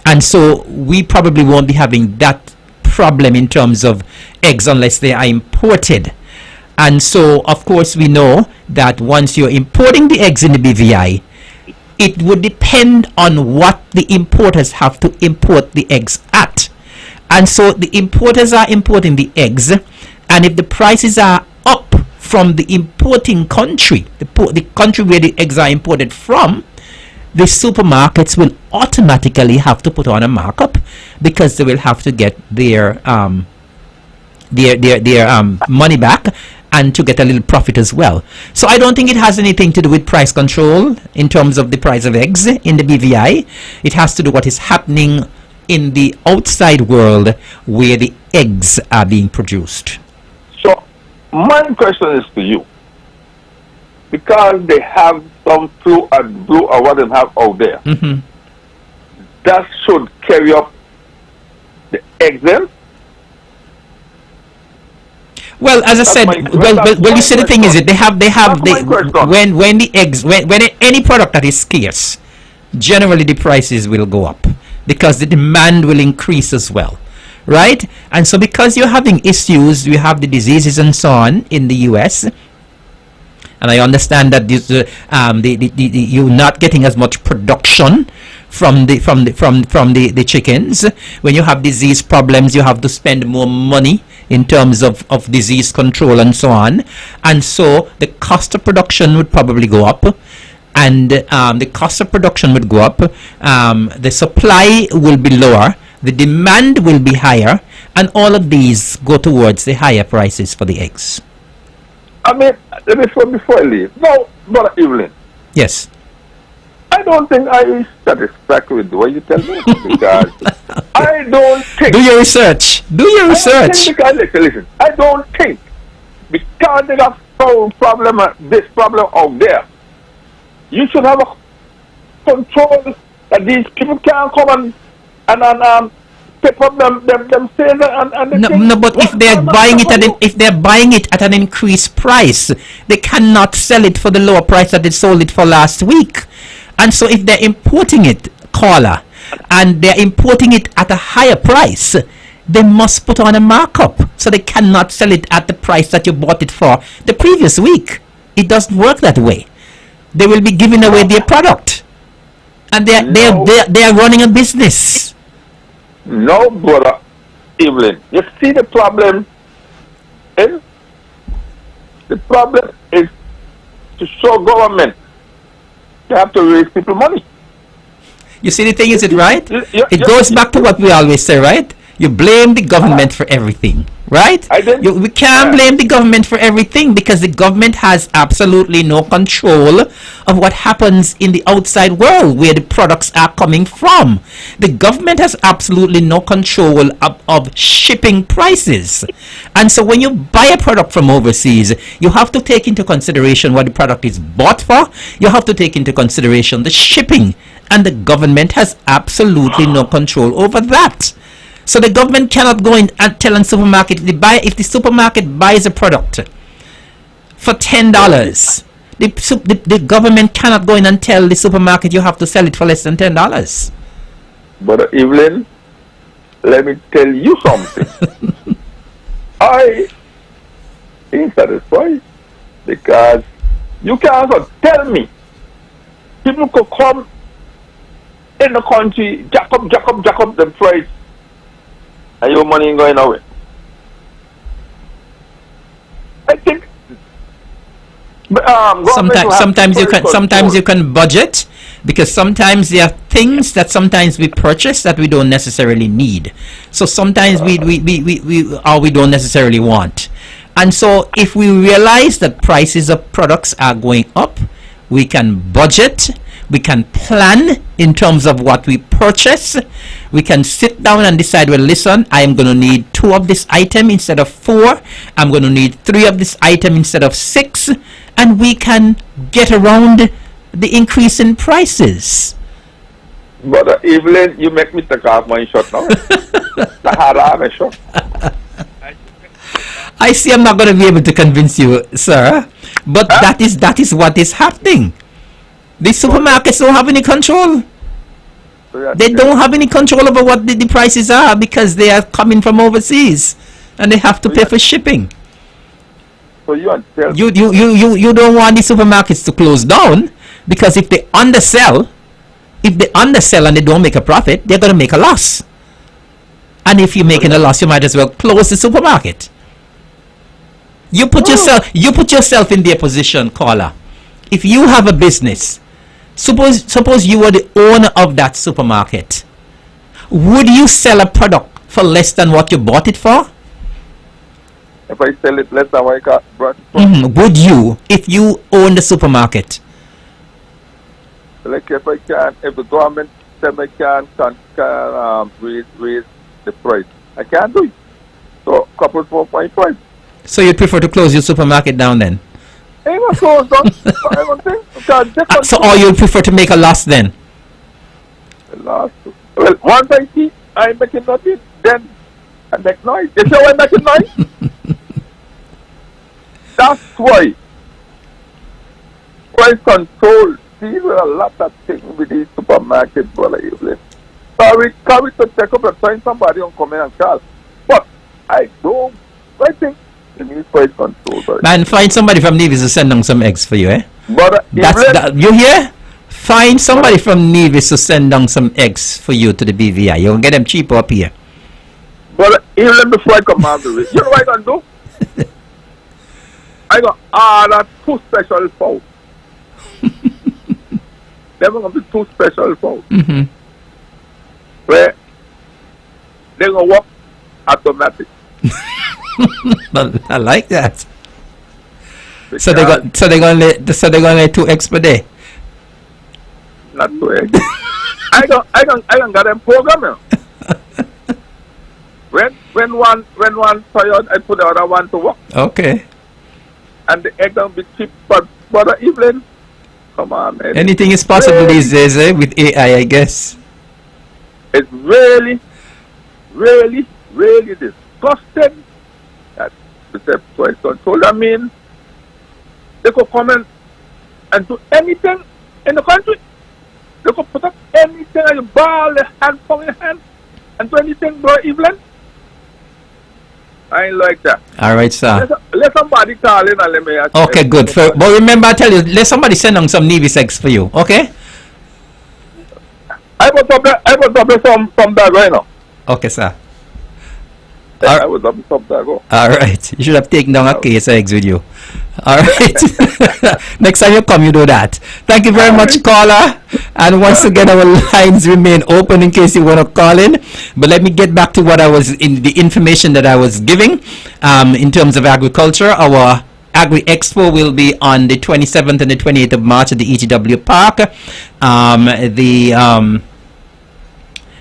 And so we probably won't be having that problem in terms of eggs unless they are imported. And so, of course, we know that once you're importing the eggs in the BVI, it would depend on what the importers have to import the eggs at. And so the importers are importing the eggs, and if the prices are up from the importing country, the country where the eggs are imported from, the supermarkets will automatically have to put on a markup because they will have to get their money back and to get a little profit as well. So I don't think it has anything to do with price control in terms of the price of eggs in the BVI. It has to do what is happening in the outside world where the eggs are being produced. So my question is to you, because they have some flu and blue or what they have out there, that should carry up the eggs then? Well, as I said, you see, the thing is that when the eggs, when any product that is scarce, generally the prices will go up because the demand will increase as well, right? And so because you're having issues, you have the diseases and so on in the US, and I understand that this, you're not getting as much production from the chickens. When you have disease problems, you have to spend more money in terms of disease control and so on, and so the cost of production would probably go up, and the cost of production would go up, the supply will be lower, the demand will be higher, and all of these go towards the higher prices for the eggs. I mean, before I leave, no, Brother Evelyn. Yes. I don't think I is satisfactory with the way you tell me, because I don't think... Do your research. Listen, I don't think, because they have this problem out there, you should have a control that these people can't come and step up them sales and no, but if they're buying it at an increased price, they cannot sell it for the lower price that they sold it for last week. And so if they're importing it, caller, and they're importing it at a higher price, they must put on a markup. So they cannot sell it at the price that you bought it for the previous week. It doesn't work that way. They will be giving away their product. And they're running a business. No, Brother Evelyn. You see the problem is? The problem is to show government they have to raise people money. You see, the thing is, it goes back to what we always say, right? You blame the government for everything, right? We can't blame the government for everything because the government has absolutely no control of what happens in the outside world where the products are coming from. The government has absolutely no control of shipping prices. And so when you buy a product from overseas, you have to take into consideration what the product is bought for. You have to take into consideration the shipping. And the government has absolutely no control over that. So the government cannot go in and tell a supermarket, if the supermarket buys a product for $10, the government cannot go in and tell the supermarket you have to sell it for less than $10. But Evelyn, let me tell you something. I ain't satisfied because you can also tell me people could come in the country, jack up the price, and your money ain't going away. I think sometimes you can budget, because sometimes there are things that sometimes we purchase that we don't necessarily need. So sometimes we don't necessarily want. And so if we realize that prices of products are going up, we can budget. We can plan in terms of what we purchase. We can sit down and decide, well, listen, I am going to need 2 of this item instead of 4. I'm going to need 3 of this item instead of 6. And we can get around the increase in prices. Brother Evelyn, you make me take off my shirt now. I see I'm not going to be able to convince you, sir. But that is what is happening. The supermarkets don't have any control. They don't have any control over what the prices are because they are coming from overseas and they have to pay for shipping. So you don't want the supermarkets to close down, because if they undersell and they don't make a profit, they're going to make a loss. And if you're making a loss, you might as well close the supermarket. You put yourself in their position, caller. If you have a business, suppose you were the owner of that supermarket, would you sell a product for less than what you bought it for? If I sell it less than what I got, Would you, if you own the supermarket? like if the government said I can raise the price, I can't do it. So couple 4.5. So you prefer to close your supermarket down then? Ain't no close down. I don't think. So or you prefer to make a loss then? Well, once I see I'm making nothing, then I make noise. You see why I'm making noise? That's why price control deals with a lot of things with these supermarkets, brother Evelyn. Sorry to check up and find somebody on come in and call. But I think it needs price control, brother. Man, find somebody from Nevis to send down some eggs for you, eh? Brother Evelyn, You hear? Find somebody from Nevis to send down some eggs for you to the BVI. You'll get them cheap up here. brother Evelyn, before I come out of it, you know what I can do? I got order 2 special food. They're going to be 2 special food. Where they're going to work automatic. I like that. So Because they're gonna lay 2 eggs per day. not 2 eggs. I can get them program. When one tired, I put the other one to work. Okay. And the egg don't be cheap, but brother Evelyn, come on, man. Anything is possible these days, eh? With AI, I guess. It's really, really, really disgusting that the price control. I mean, they could come in and do anything in the country. They could put up anything and you ball the hand from your hand and do anything, bro, Evelyn. I ain't like that. All right, sir. Let somebody call in and let me ask. Okay, good. But remember, I tell you, let somebody send on some Nevis eggs for you. Okay. I was up some bag right now. Okay, sir. I was up some bag. All right. You should have taken down a case of eggs with you. All right. Next time you come, you do that. Thank you very much, caller. And once again, our lines remain open in case you want to call in. But let me get back to what I was in the information that I was giving in terms of agriculture. Our Agri Expo will be on the 27th and the 28th of March at the EGW Park. The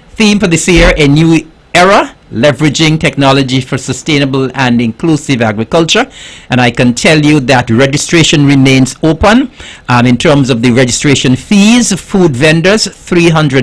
theme for this year, a new era, leveraging technology for sustainable and inclusive agriculture. And I can tell you that registration remains open. In terms of the registration fees, food vendors $300,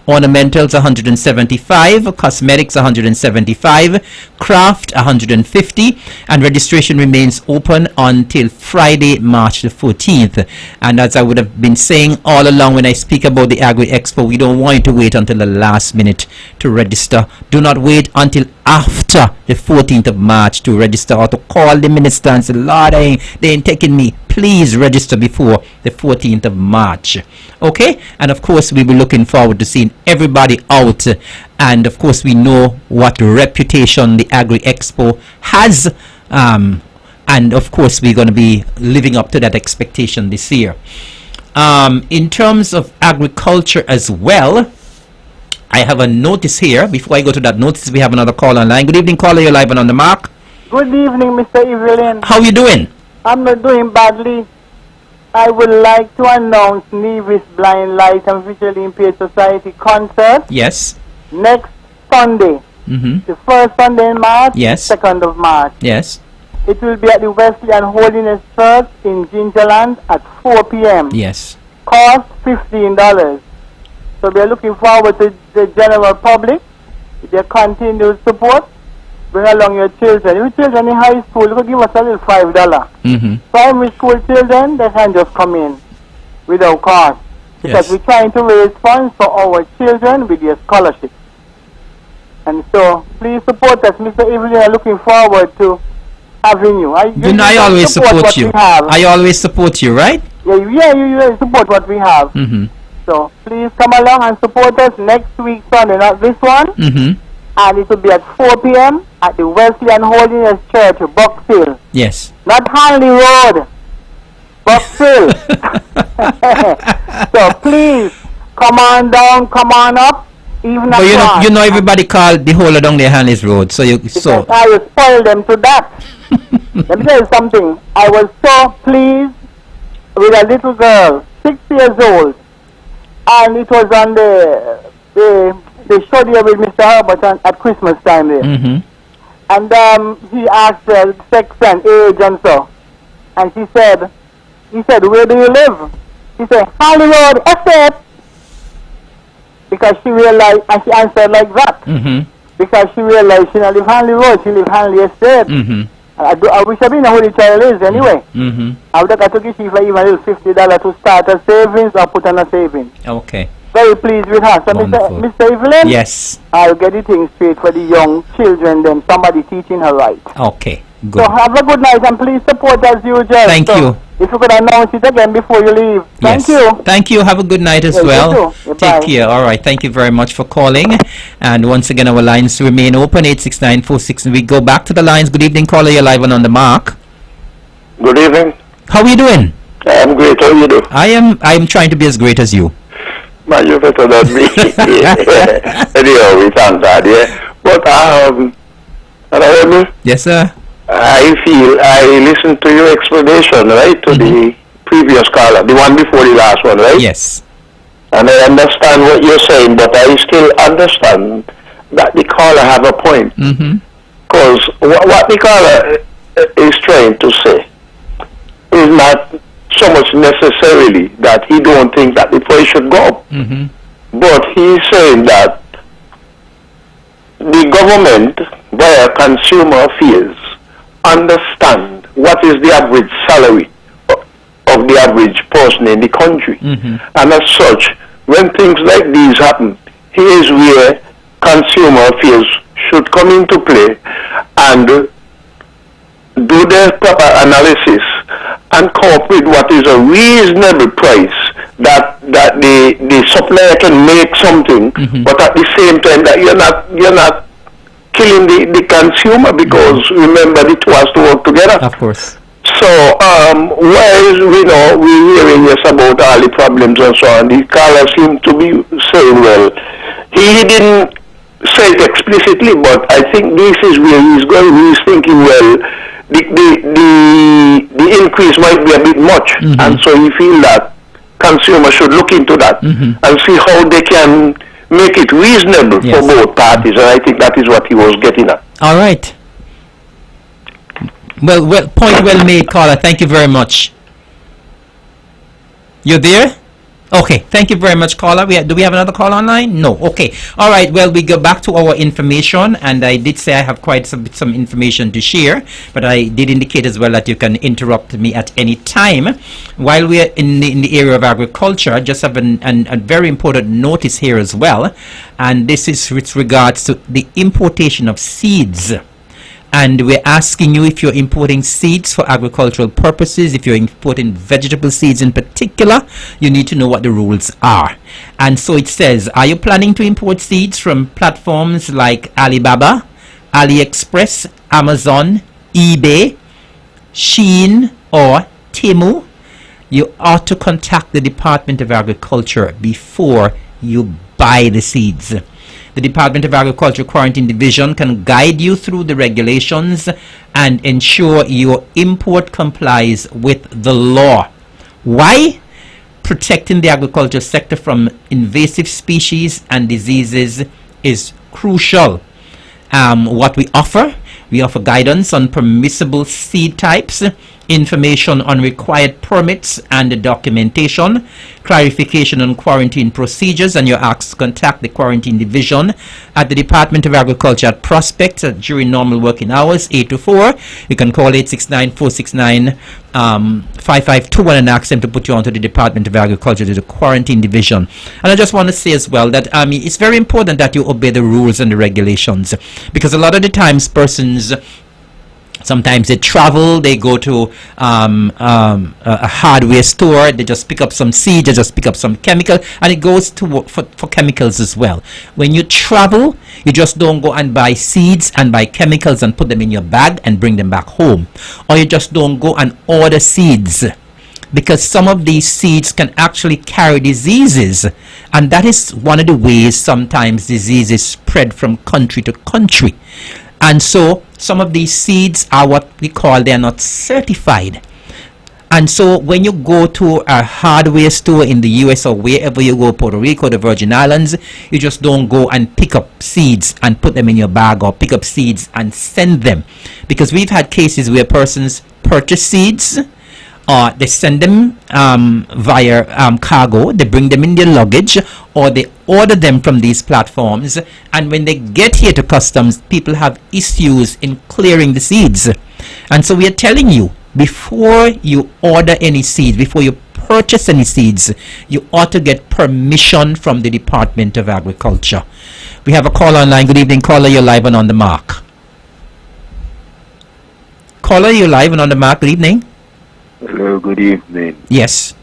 ornamentals $175, cosmetics $175, craft $150, and registration remains open until Friday, March the 14th. And as I would have been saying all along when I speak about the Agri Expo, we don't want you to wait until the last minute to register. Do not wait until after the 14th of March to register or to call the minister and say, Lord, they ain't taking me. Please register before the 14th of March. Okay? And of course, we'll be looking forward to seeing everybody out. And of course, we know what reputation the Agri Expo has. And of course, we're going to be living up to that expectation this year. In terms of agriculture as well, I have a notice here. Before I go to that notice, we have another call online. Good evening, caller. You're live and on the mark. Good evening, Mr. Evelyn. How are you doing? I'm not doing badly. I would like to announce Nevis Blind Light and Visually Impaired Society concert Yes. next Sunday. The first Sunday in March, Yes. 2nd of March. Yes. It will be at the Wesleyan Holiness Church in Gingerland at 4 p.m. Yes. Cost $15. So we are looking forward to the general public with their continued support. Bring along your children. Your children in high school, you could give us a little $5. Primary school children, they can just come in without cost. Because we're trying to raise funds for our children with their scholarships. And so, please support us. Mr. Evelyn, I'm looking forward to having you. I always support you. I always support you, right? Yeah, you support what we have. So please come along and support us next week Sunday, not this one. and it will be at 4 p.m. at the Wesleyan Holiness Church, Buckfield. Yes. Not Hanley Road, Buckfield. So please, come on down, come on up. Even But across. you know everybody called the whole down there Hanley's Road, so you Because so I will spoil them to that. Let me tell you something. I was so pleased with a little girl, 6 years old, and it was on the show there with Mr. Herbert at Christmas time there. Mm-hmm. And he asked her sex and age and so. And he said, where do you live? She said, Hanley Road, Estate. Because she realized, and she answered like that. Mm-hmm. Because she realized she don't live Hanley Road, she live Hanley Estate. Mm-hmm. I wish I been a holy child is anyway. Mm-hmm. I would like to give you even a little $50 to start a savings or put on a savings. Okay. Very pleased with her. So Wonderful. Mr. Evelyn, Yes. I'll get the things straight for the young children, then somebody teaching her right. Okay. Good. So have a good night and please support as usual. Thank you. If you could announce it again before you leave. Thank Yes. you. Thank you. Have a good night as Yeah, you well. too. Yeah, Take bye. care. All right. Thank you very much for calling. And once again, our lines remain open, 86946. We go back to the lines. Good evening, caller. You're live and on the mark. Good evening. How are you doing? I'm great. How you do? I am trying to be as great as you. Man, you're better than me. Anyhow, we thank God, yeah. But, Yes, sir. I feel I listened to your explanation, right, to the previous caller, the one before the last one, right? Yes. And I understand what you're saying, but I still understand that the caller have a point. Mm-hmm. Because what the caller is trying to say is not so much necessarily that he don't think that the price should go up. Mm-hmm. But he's saying that the government, via consumer affairs, understand what is the average salary of the average person in the country. Mm-hmm. And as such, when things like these happen, here's where consumer affairs should come into play and do their proper analysis and come up with what is a reasonable price that the supplier can make something, but at the same time that you're not killing the consumer, because remember the two has to work together. Of course. So whereas we're hearing yes about all the problems and so on, the caller seemed to be saying, well, he didn't say it explicitly, but I think this is where he's going. He's thinking, well, the increase might be a bit much, and so he feels that consumers should look into that and see how they can make it reasonable for both parties, and I think that is what he was getting at. All right. Well, point well made, caller. Thank you very much. You're there? Okay, thank you very much, caller. Do we have another call online? No. Okay. All right. Well, we go back to our information, and I did say I have quite some information to share, but I did indicate as well that you can interrupt me at any time. While we are in the area of agriculture, I just have a very important notice here as well, and this is with regards to the importation of seeds. And we're asking you if you're importing seeds for agricultural purposes, if you're importing vegetable seeds in particular, you need to know what the rules are. And so it says, are you planning to import seeds from platforms like Alibaba, AliExpress, Amazon, eBay, Shein, or Temu? You ought to contact the Department of Agriculture before you buy the seeds. The Department of Agriculture Quarantine Division can guide you through the regulations and ensure your import complies with the law. Why? Protecting the agriculture sector from invasive species and diseases is crucial. What we offer guidance on permissible seed types, information on required permits and documentation, clarification on quarantine procedures, and you're asked to contact the Quarantine Division at the Department of Agriculture at Prospect during normal working hours, 8 to 4. You can call 869-469-5521 and ask them to put you onto the Department of Agriculture to the Quarantine Division. And I just want to say as well that it's very important that you obey the rules and the regulations, because a lot of the times persons Sometimes they travel, they go to a hardware store, they just pick up some seeds, they just pick up some chemical, and it goes to for chemicals as well. When you travel, you just don't go and buy seeds and buy chemicals and put them in your bag and bring them back home. Or you just don't go and order seeds, because some of these seeds can actually carry diseases, and that is one of the ways sometimes diseases spread from country to country. And so some of these seeds are what we call, they are not certified. And so when you go to a hardware store in the US or wherever you go, Puerto Rico, the Virgin Islands, you just don't go and pick up seeds and put them in your bag, or pick up seeds and send them. Because we've had cases where persons purchase seeds, or they send them via cargo, they bring them in their luggage, or they order them from these platforms, and when they get here to customs, people have issues in clearing the seeds. And so we are telling you, before you order any seeds, before you purchase any seeds, you ought to get permission from the Department of Agriculture. We have a caller online. Good evening, caller. You're live and on the mark. Caller, you're live and on the mark. Good evening. Hello, good evening. Yes.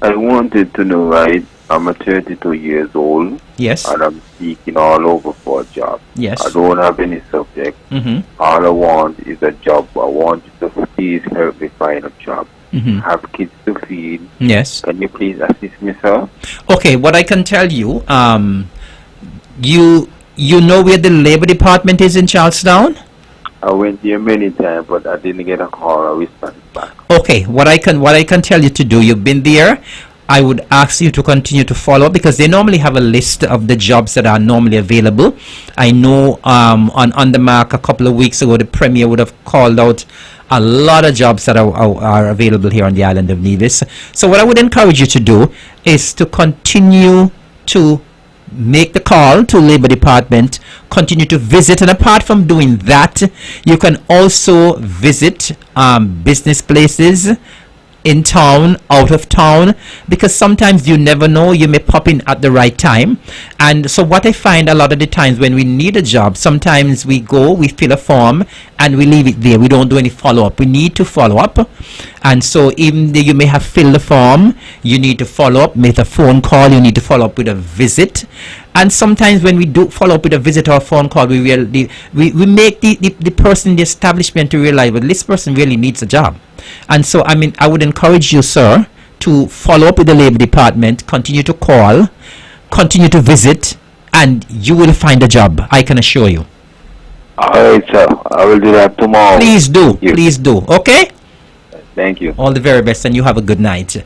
I wanted to know, right, I'm a 32 years old. Yes. And I'm seeking all over for a job. Yes. I don't have any subject. All I want is a job. I want you to please help me find a job. Have kids to feed. Yes. Can you please assist me, sir? Okay, what I can tell you, you know where the Labor Department is in Charlestown? I went there many times, but I didn't get a call or response back. Okay, what I can tell you to do, you've been there, I would ask you to continue to follow, because they normally have a list of the jobs that are normally available. I know on the mark a couple of weeks ago, the Premier would have called out a lot of jobs that are available here on the island of Nevis. So what I would encourage you to do is to continue to make the call to Labor Department, continue to visit, and apart from doing that, you can also visit business places in town, out of town, because sometimes you never know, you may pop in at the right time. And so what I find a lot of the times when we need a job, sometimes we go, we fill a form and we leave it there. We don't do any follow-up. We need to follow up. And so even though you may have filled the form, you need to follow up, make a phone call, you need to follow up with a visit. And sometimes when we do follow up with a visit or a phone call, we make the person in the establishment to realize, well, this person really needs a job. And so, I mean, I would encourage you, sir, to follow up with the Labor Department, continue to call, continue to visit, and you will find a job, I can assure you. All right, sir. I will do that tomorrow. Please do. Please do. Okay? Thank you. All the very best, and you have a good night.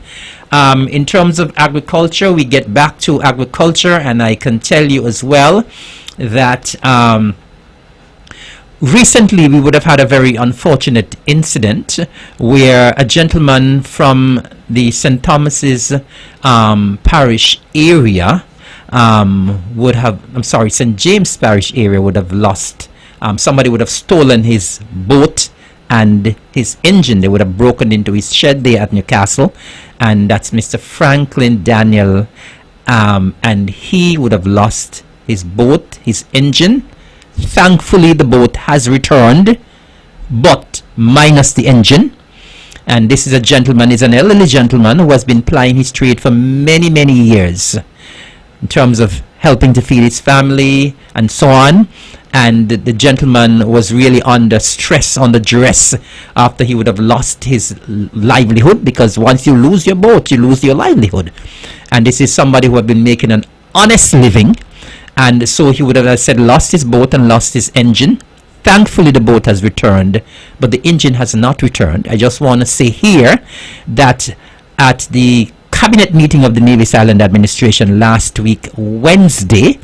In terms of agriculture, we get back to agriculture, and I can tell you as well that recently we would have had a very unfortunate incident where a gentleman from the St. Thomas's parish area St. James parish area would have lost, somebody would have stolen his boat and his engine. They would have broken into his shed there at Newcastle, and that's Mr. Franklin Daniel, and he would have lost his boat, his engine. Thankfully, the boat has returned, but minus the engine. And this is a gentleman, is an elderly gentleman who has been plying his trade for many, many years in terms of helping to feed his family and so on. And the gentleman was really under stress, under duress, after he would have lost his livelihood, because once you lose your boat, you lose your livelihood. And this is somebody who had been making an honest living. And so he would have, as I said, lost his boat and lost his engine. Thankfully, the boat has returned, but the engine has not returned. I just want to say here that at the cabinet meeting of the Nevis Island Administration last week, Wednesday,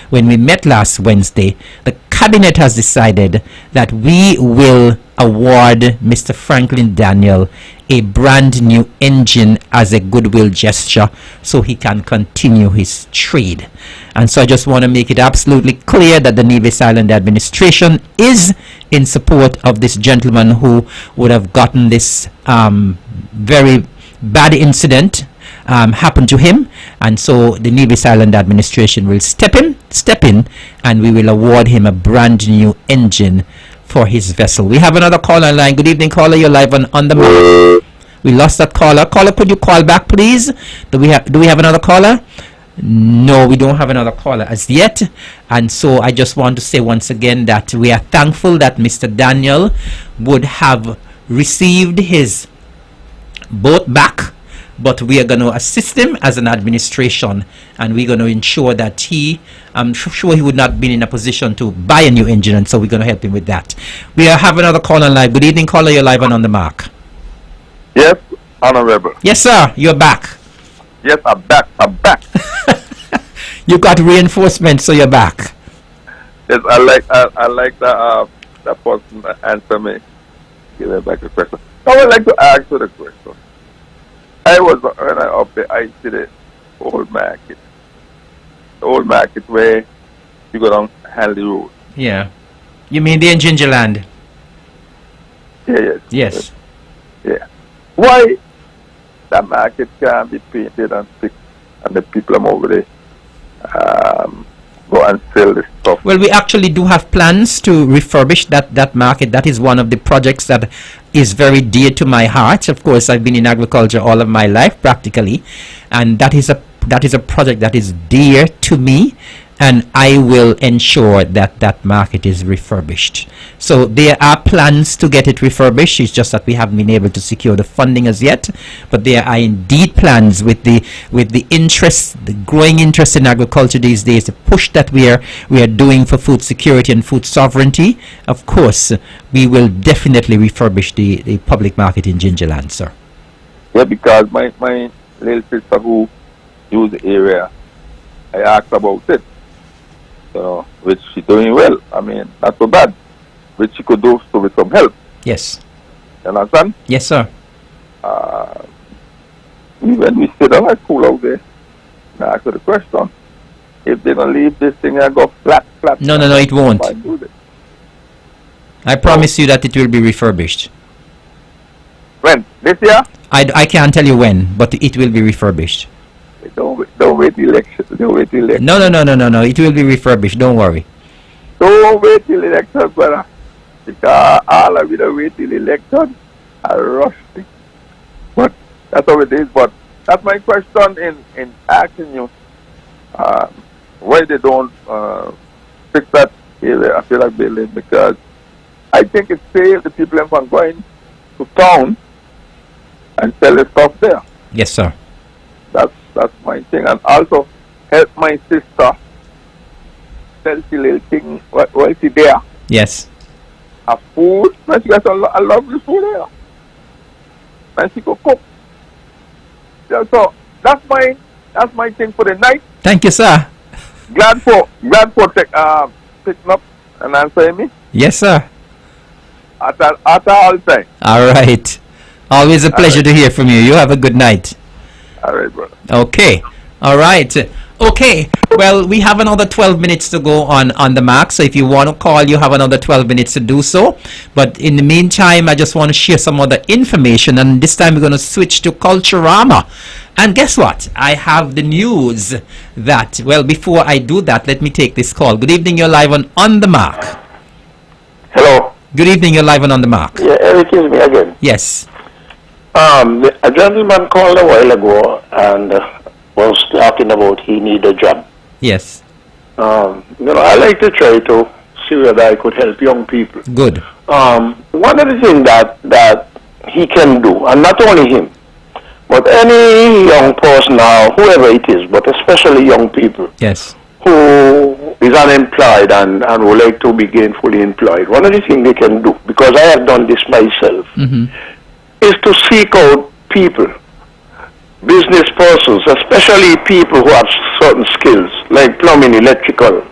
when we met last Wednesday, the cabinet has decided that we will award Mr. Franklin Daniel a brand new engine as a goodwill gesture so he can continue his trade. And so I just want to make it absolutely clear that the Nevis Island Administration is in support of this gentleman who would have gotten this very bad incident happen to him. And so the Nevis Island Administration will step in, and we will award him a brand new engine for his vessel. We have another caller line. Good evening, caller. You're live on the mark. We lost that caller. Caller, could you call back, please? Do we have another caller? No, we don't have another caller as yet. And so I just want to say once again that we are thankful that Mr. Daniel would have received his boat back, but we are going to assist him as an administration, and we're going to ensure that I'm sure he would not be in a position to buy a new engine, and so we're going to help him with that. We have another caller live. Good evening, caller. You're live and on the mark. Yes, Honorable. Yes, sir. You're back. Yes, I'm back. You got reinforcement, so you're back. Yes, I like that person answer me. Give me back the question. I would like to ask you the question. When I up there, I see the old market. The old market where you go down Hanley Road. Yeah. You mean the in Gingerland? Yes. Yeah. Why that market can't be painted and fixed and the people are over there go and sell this stuff? Well, we actually do have plans to refurbish that market. That is one of the projects that is very dear to my heart. Of course, I've been in agriculture all of my life practically, and that is a project that is dear to me, and I will ensure that that market is refurbished. So there are plans to get it refurbished. It's just that we haven't been able to secure the funding as yet, but there are indeed plans with the interest, the growing interest in agriculture these days, the push that we are doing for food security and food sovereignty. Of course, we will definitely refurbish the public market in Gingerland, sir. Yeah, because my little sister who use the area, I asked about it. So, which she doing well. I mean, not so bad. Which she could do so with some help. Yes. You understand? Yes, sir. When we sit down at school out there, and ask her the question, if they don't leave this thing and go flat. No, it won't. I promise you that it will be refurbished. When? This year? I can't tell you when, but it will be refurbished. Don't wait till election. No. It will be refurbished. Don't worry. Don't wait till election, brother. Because all of you don't wait till election. I rush it. But that's how it is. But that's my question in asking you. Why they don't fix that area? I feel like building, because I think it saves the people from going to town and sell the stuff there. Yes, sir. That's my thing, and also help my sister sell the little thing while she there. Yes. Her food, and she got a lovely food there, and she could cook. Yeah, so that's my thing for the night. Thank you, sir. Glad for picking up and answering me. Yes, sir. At all time. All right. Always a pleasure to hear from you. You have a good night. All right, brother. Okay. All right. Okay. Well, we have another 12 minutes to go on the mark. So if you want to call, you have another 12 minutes to do so. But in the meantime, I just want to share some other information. And this time we're going to switch to Culturama. And guess what? I have the news that, well, before I do that, let me take this call. Good evening. You're live on the mark. Hello. Good evening. You're live on the mark. Yeah, Eric, is me again. Yes. A gentleman called a while ago and was talking about he need a job. Yes. I like to try to see whether I could help young people. Good. One of the things that he can do, and not only him, but any young person now, whoever it is, but especially young people, yes, who is unemployed and would like to be gainfully employed, one of the things they can do, because I have done this myself, is to seek out people, business persons, especially people who have certain skills, like plumbing, electrical,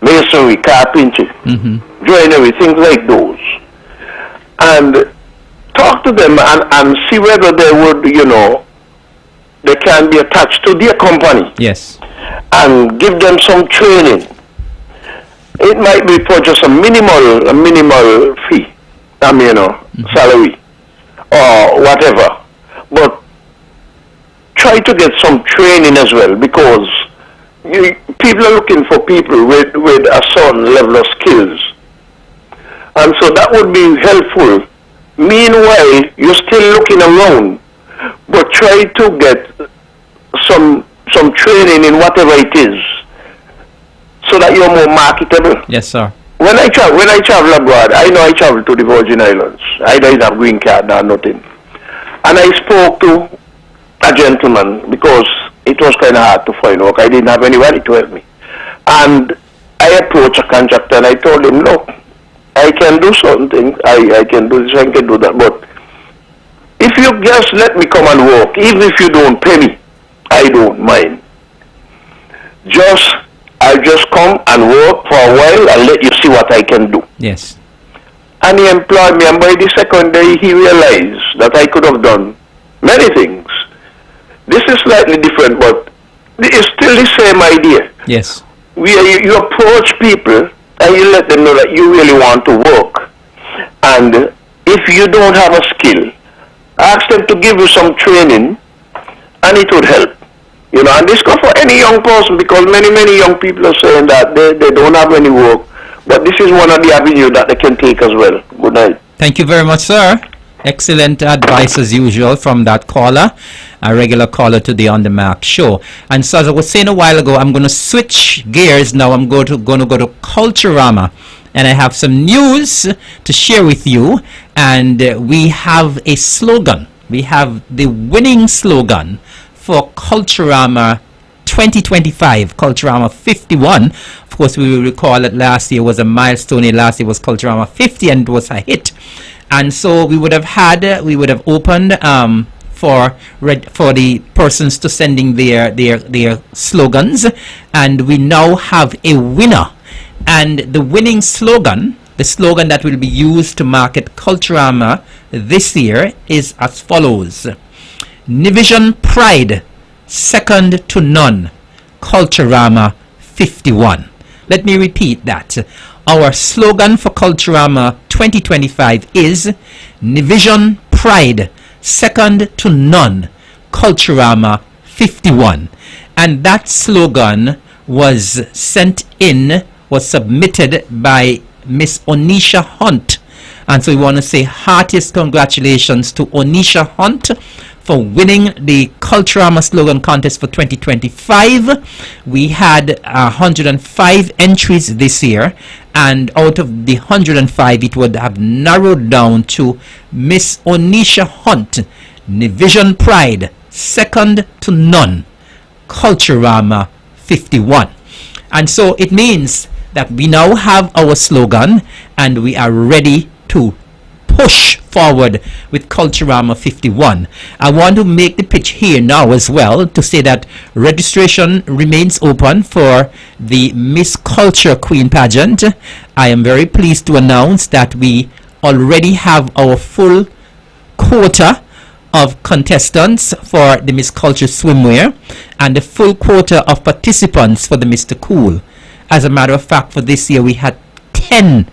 masonry, carpentry, joinery, things like those. And talk to them and see whether they would, they can be attached to their company. Yes. And give them some training. It might be for just a minimal fee, salary or whatever. But try to get some training as well, because people are looking for people with a certain level of skills. And so that would be helpful. Meanwhile, you're still looking around, but try to get some training in whatever it is, so that you're more marketable. Yes, sir. When I travel abroad, I know I travel to the Virgin Islands. I don't have green card or nothing. And I spoke to a gentleman because it was kind of hard to find work. I didn't have anybody to help me. And I approached a contractor and I told him, look, I can do something. I can do this, I can do that. But if you just let me come and work, even if you don't pay me, I don't mind. I'll just come and work for a while and let you see what I can do. Yes. And he employed me, and by the second day he realized that I could have done many things. This is slightly different, but it's still the same idea. Yes. You approach people and you let them know that you really want to work. And if you don't have a skill, ask them to give you some training and it would help. You know, and this goes for any young person, because many young people are saying that they don't have any work. But this is one of the avenues that they can take as well. Good night. Thank you very much, sir. Excellent advice as usual from that caller, a regular caller to the On The Mark show. And so as I was saying a while ago, I'm going to switch gears now. I'm going to go to Culturama, and I have some news to share with you. And we have a slogan. We have the winning slogan for Culturama 2025, Culturama 51. Of course, we will recall that last year was a milestone. Last year was Culturama 50, and it was a hit. And so we would have opened for the persons to sending their slogans, and we now have a winner. And the winning slogan, the slogan that will be used to market Culturama this year, is as follows: Nivision Pride, second to none, Culturama 51. Let me repeat that. Our slogan for Culturama 2025 is Nivision Pride, second to none, Culturama 51. And that slogan was submitted by Miss Onisha Hunt. And so we want to say heartiest congratulations to Onisha Hunt for winning the Culturama slogan contest for 2025. We had 105 entries this year, and out of the 105, it would have narrowed down to Miss Onisha Hunt, Nivision Pride, second to none, Culturama 51. And so it means that we now have our slogan, and we are ready to push forward with Culturama 51. I want to make the pitch here now as well to say that registration remains open for the Miss Culture Queen pageant. I am very pleased to announce that we already have our full quota of contestants for the Miss Culture swimwear and the full quota of participants for the Mr. Cool. As a matter of fact, for this year we had 10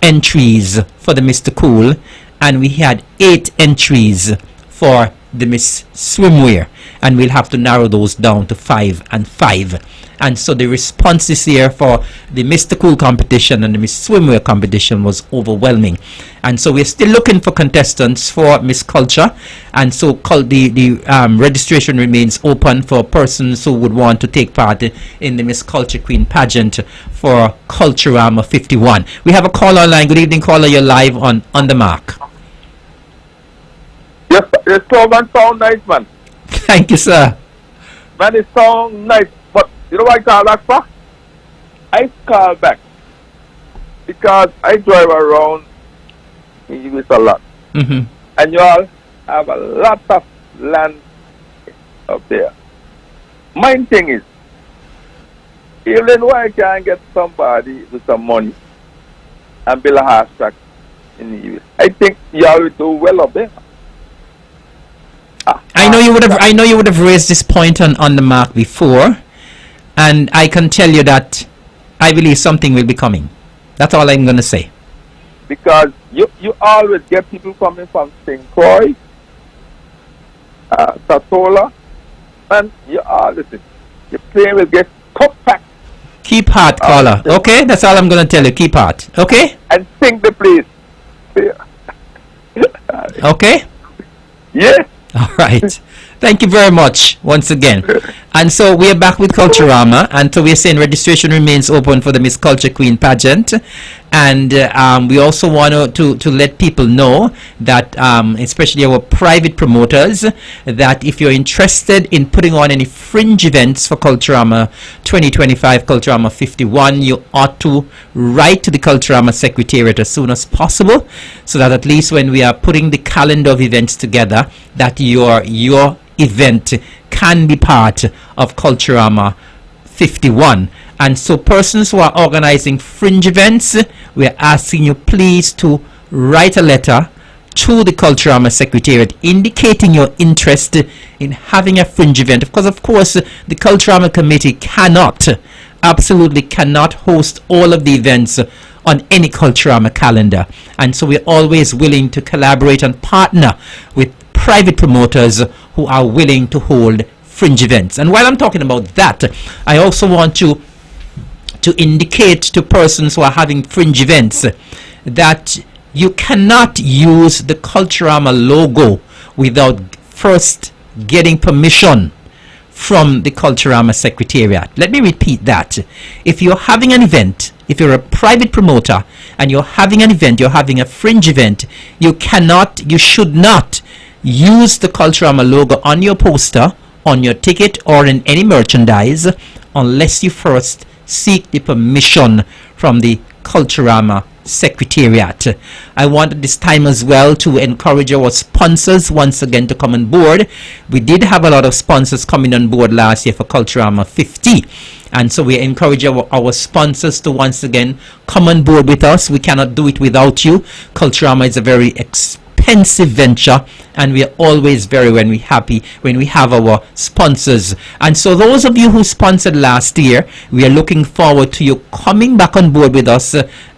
entries for the Mr. Cool, and we had 8 entries for the Miss Swimwear, and we'll have to narrow those down to 5 and 5. And so the responses here for the Mr. Cool competition and the Miss Swimwear competition was overwhelming. And so we're still looking for contestants for Miss Culture, and so the registration remains open for persons who would want to take part in the Miss Culture Queen pageant for Culturama 51. We have a caller online. Good evening, caller. You're live on The Mark. Yes, the slogan sound nice, man. Thank you, sir. Man, it sound nice. But you know what I call that for? I call back because I drive around in US a lot. Mm-hmm. And you all have a lot of land up there. My thing is, Evelyn, why can't I get somebody with some money and build a house track in the US? I think you all will do well up there. I know you would have raised this point on The Mark before, and I can tell you that I believe something will be coming. That's all I'm going to say. Because you always get people coming from St. Croix, Satola, and you always, your plane will get cut back Keep heart, caller. Okay, that's all I'm gonna tell you. Keep heart. Okay. And sing the please. Okay. Yes. All right. Thank you very much once again. And so we are back with Culturama, and so we are saying registration remains open for the Miss Culture Queen pageant. And we also want to let people know that, especially our private promoters, that if you're interested in putting on any fringe events for Culturama 2025, Culturama 51, you ought to write to the Culturama Secretariat as soon as possible, so that at least when we are putting the calendar of events together, that your event can be part of Culturama 51. And so persons who are organizing fringe events, we are asking you please to write a letter to the Culturama Secretariat indicating your interest in having a fringe event. Because of course the Culturama Committee absolutely cannot host all of the events on any Culturama calendar. And so we're always willing to collaborate and partner with private promoters who are willing to hold fringe events. And while I'm talking about that, I also want to indicate to persons who are having fringe events that you cannot use the Culturama logo without first getting permission from the Culturama Secretariat. Let me repeat that. If you're having an event, if you're a private promoter and you're having an event, you're having a fringe event, you should not use the Culturama logo on your poster, on your ticket, or in any merchandise unless you first seek the permission from the Culturama Secretariat. I want at this time as well to encourage our sponsors once again to come on board. We did have a lot of sponsors coming on board last year for Culturama 50, and so we encourage our sponsors to once again come on board with us. We cannot do it without you. Culturama is a very expensive venture, and we are always very happy when we have our sponsors. And so those of you who sponsored last year, we are looking forward to you coming back on board with us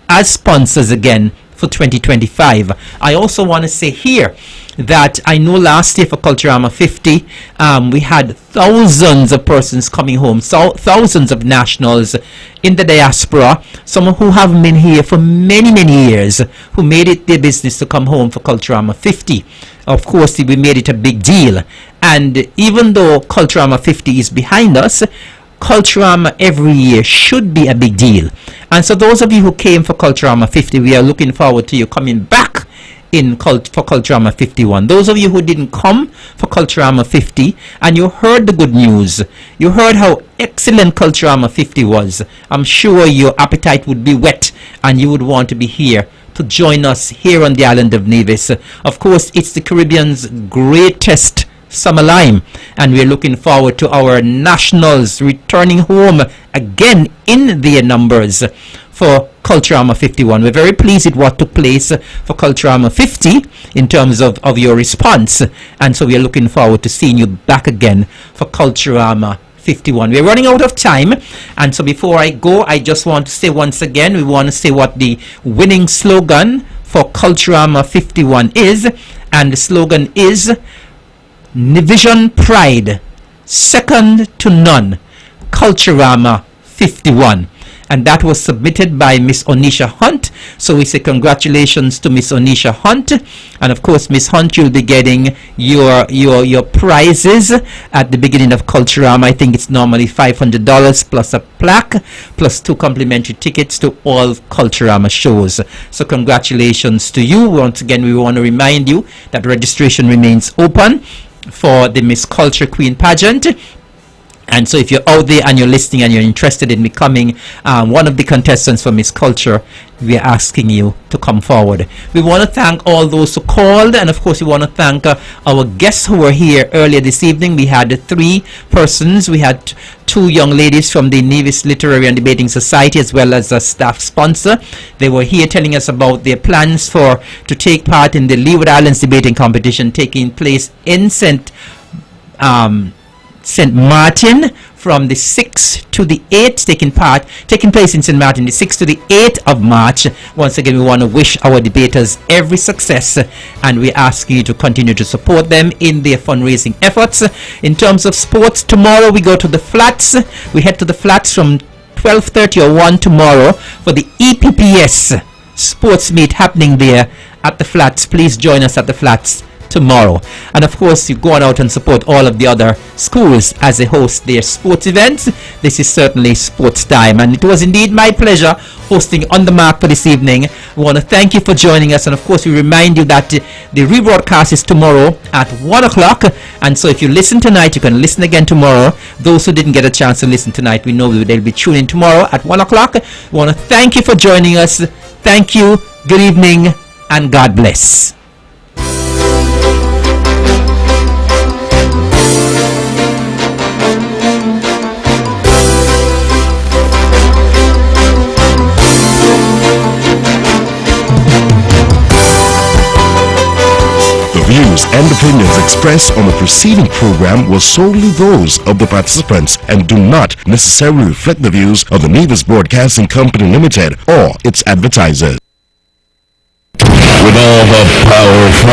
as sponsors again for 2025. I also want to say here that I know last year for Culturama 50, we had thousands of persons coming home, so thousands of nationals in the diaspora, some who have been here for many years, who made it their business to come home for Culturama 50. Of course, we made it a big deal. And even though Culturama 50 is behind us, Culturama every year should be a big deal. And so those of you who came for Culturama 50, we are looking forward to you coming back for Culturama 51. Those of you who didn't come for Culturama 50 and you heard the good news, you heard how excellent Culturama 50 was, I'm sure your appetite would be whet and you would want to be here to join us here on the island of Nevis. Of course, it's the Caribbean's greatest summer lime, and we're looking forward to our nationals returning home again in their numbers for Culturama 51. We're very pleased with what took place for Culturama 50 in terms of your response, and so we are looking forward to seeing you back again for Culturama 51. We're running out of time, and so before I go, I just want to say once again, we want to say what the winning slogan for Culturama 51 is, and the slogan is Vision Pride, second to none, Culturama 51. And that was submitted by Miss Onisha Hunt. So we say congratulations to Miss Onisha Hunt. And of course, Miss Hunt, you'll be getting your prizes at the beginning of Culturama. I think it's normally $500 plus a plaque, plus 2 complimentary tickets to all Culturama shows. So congratulations to you. Once again, we want to remind you that registration remains open for the Miss Culture Queen pageant. And so if you're out there and you're listening and you're interested in becoming one of the contestants for Miss Culture, we are asking you to come forward. We want to thank all those who called, and of course we want to thank our guests who were here earlier this evening. We had 3 persons. We had 2 young ladies from the Nevis Literary and Debating Society, as well as a staff sponsor. They were here telling us about their plans to take part in the Leeward Islands debating competition taking place in St. Martin from the 6th to the 8th, taking place in St. Martin, the 6th to the 8th of March. Once again, we want to wish our debaters every success, and we ask you to continue to support them in their fundraising efforts. In terms of sports, tomorrow we go to the flats. We head to the flats from 12:30 or 1 tomorrow for the EPPS sports meet happening there at the Flats. Please join us at the Flats tomorrow. And of course, you go on out and support all of the other schools as they host their sports events. This is certainly sports time, and it was indeed my pleasure hosting On The Mark for this evening. We want to thank you for joining us, and of course we remind you that the rebroadcast is tomorrow at 1 o'clock, and so if you listen tonight, you can listen again tomorrow. Those who didn't get a chance to listen tonight, we know they'll be tuning in tomorrow at 1 o'clock. We want to thank you for joining us. Thank you, good evening, and God bless. The views and opinions expressed on the preceding program were solely those of the participants and do not necessarily reflect the views of the Nevis Broadcasting Company Limited or its advertisers. With all the power from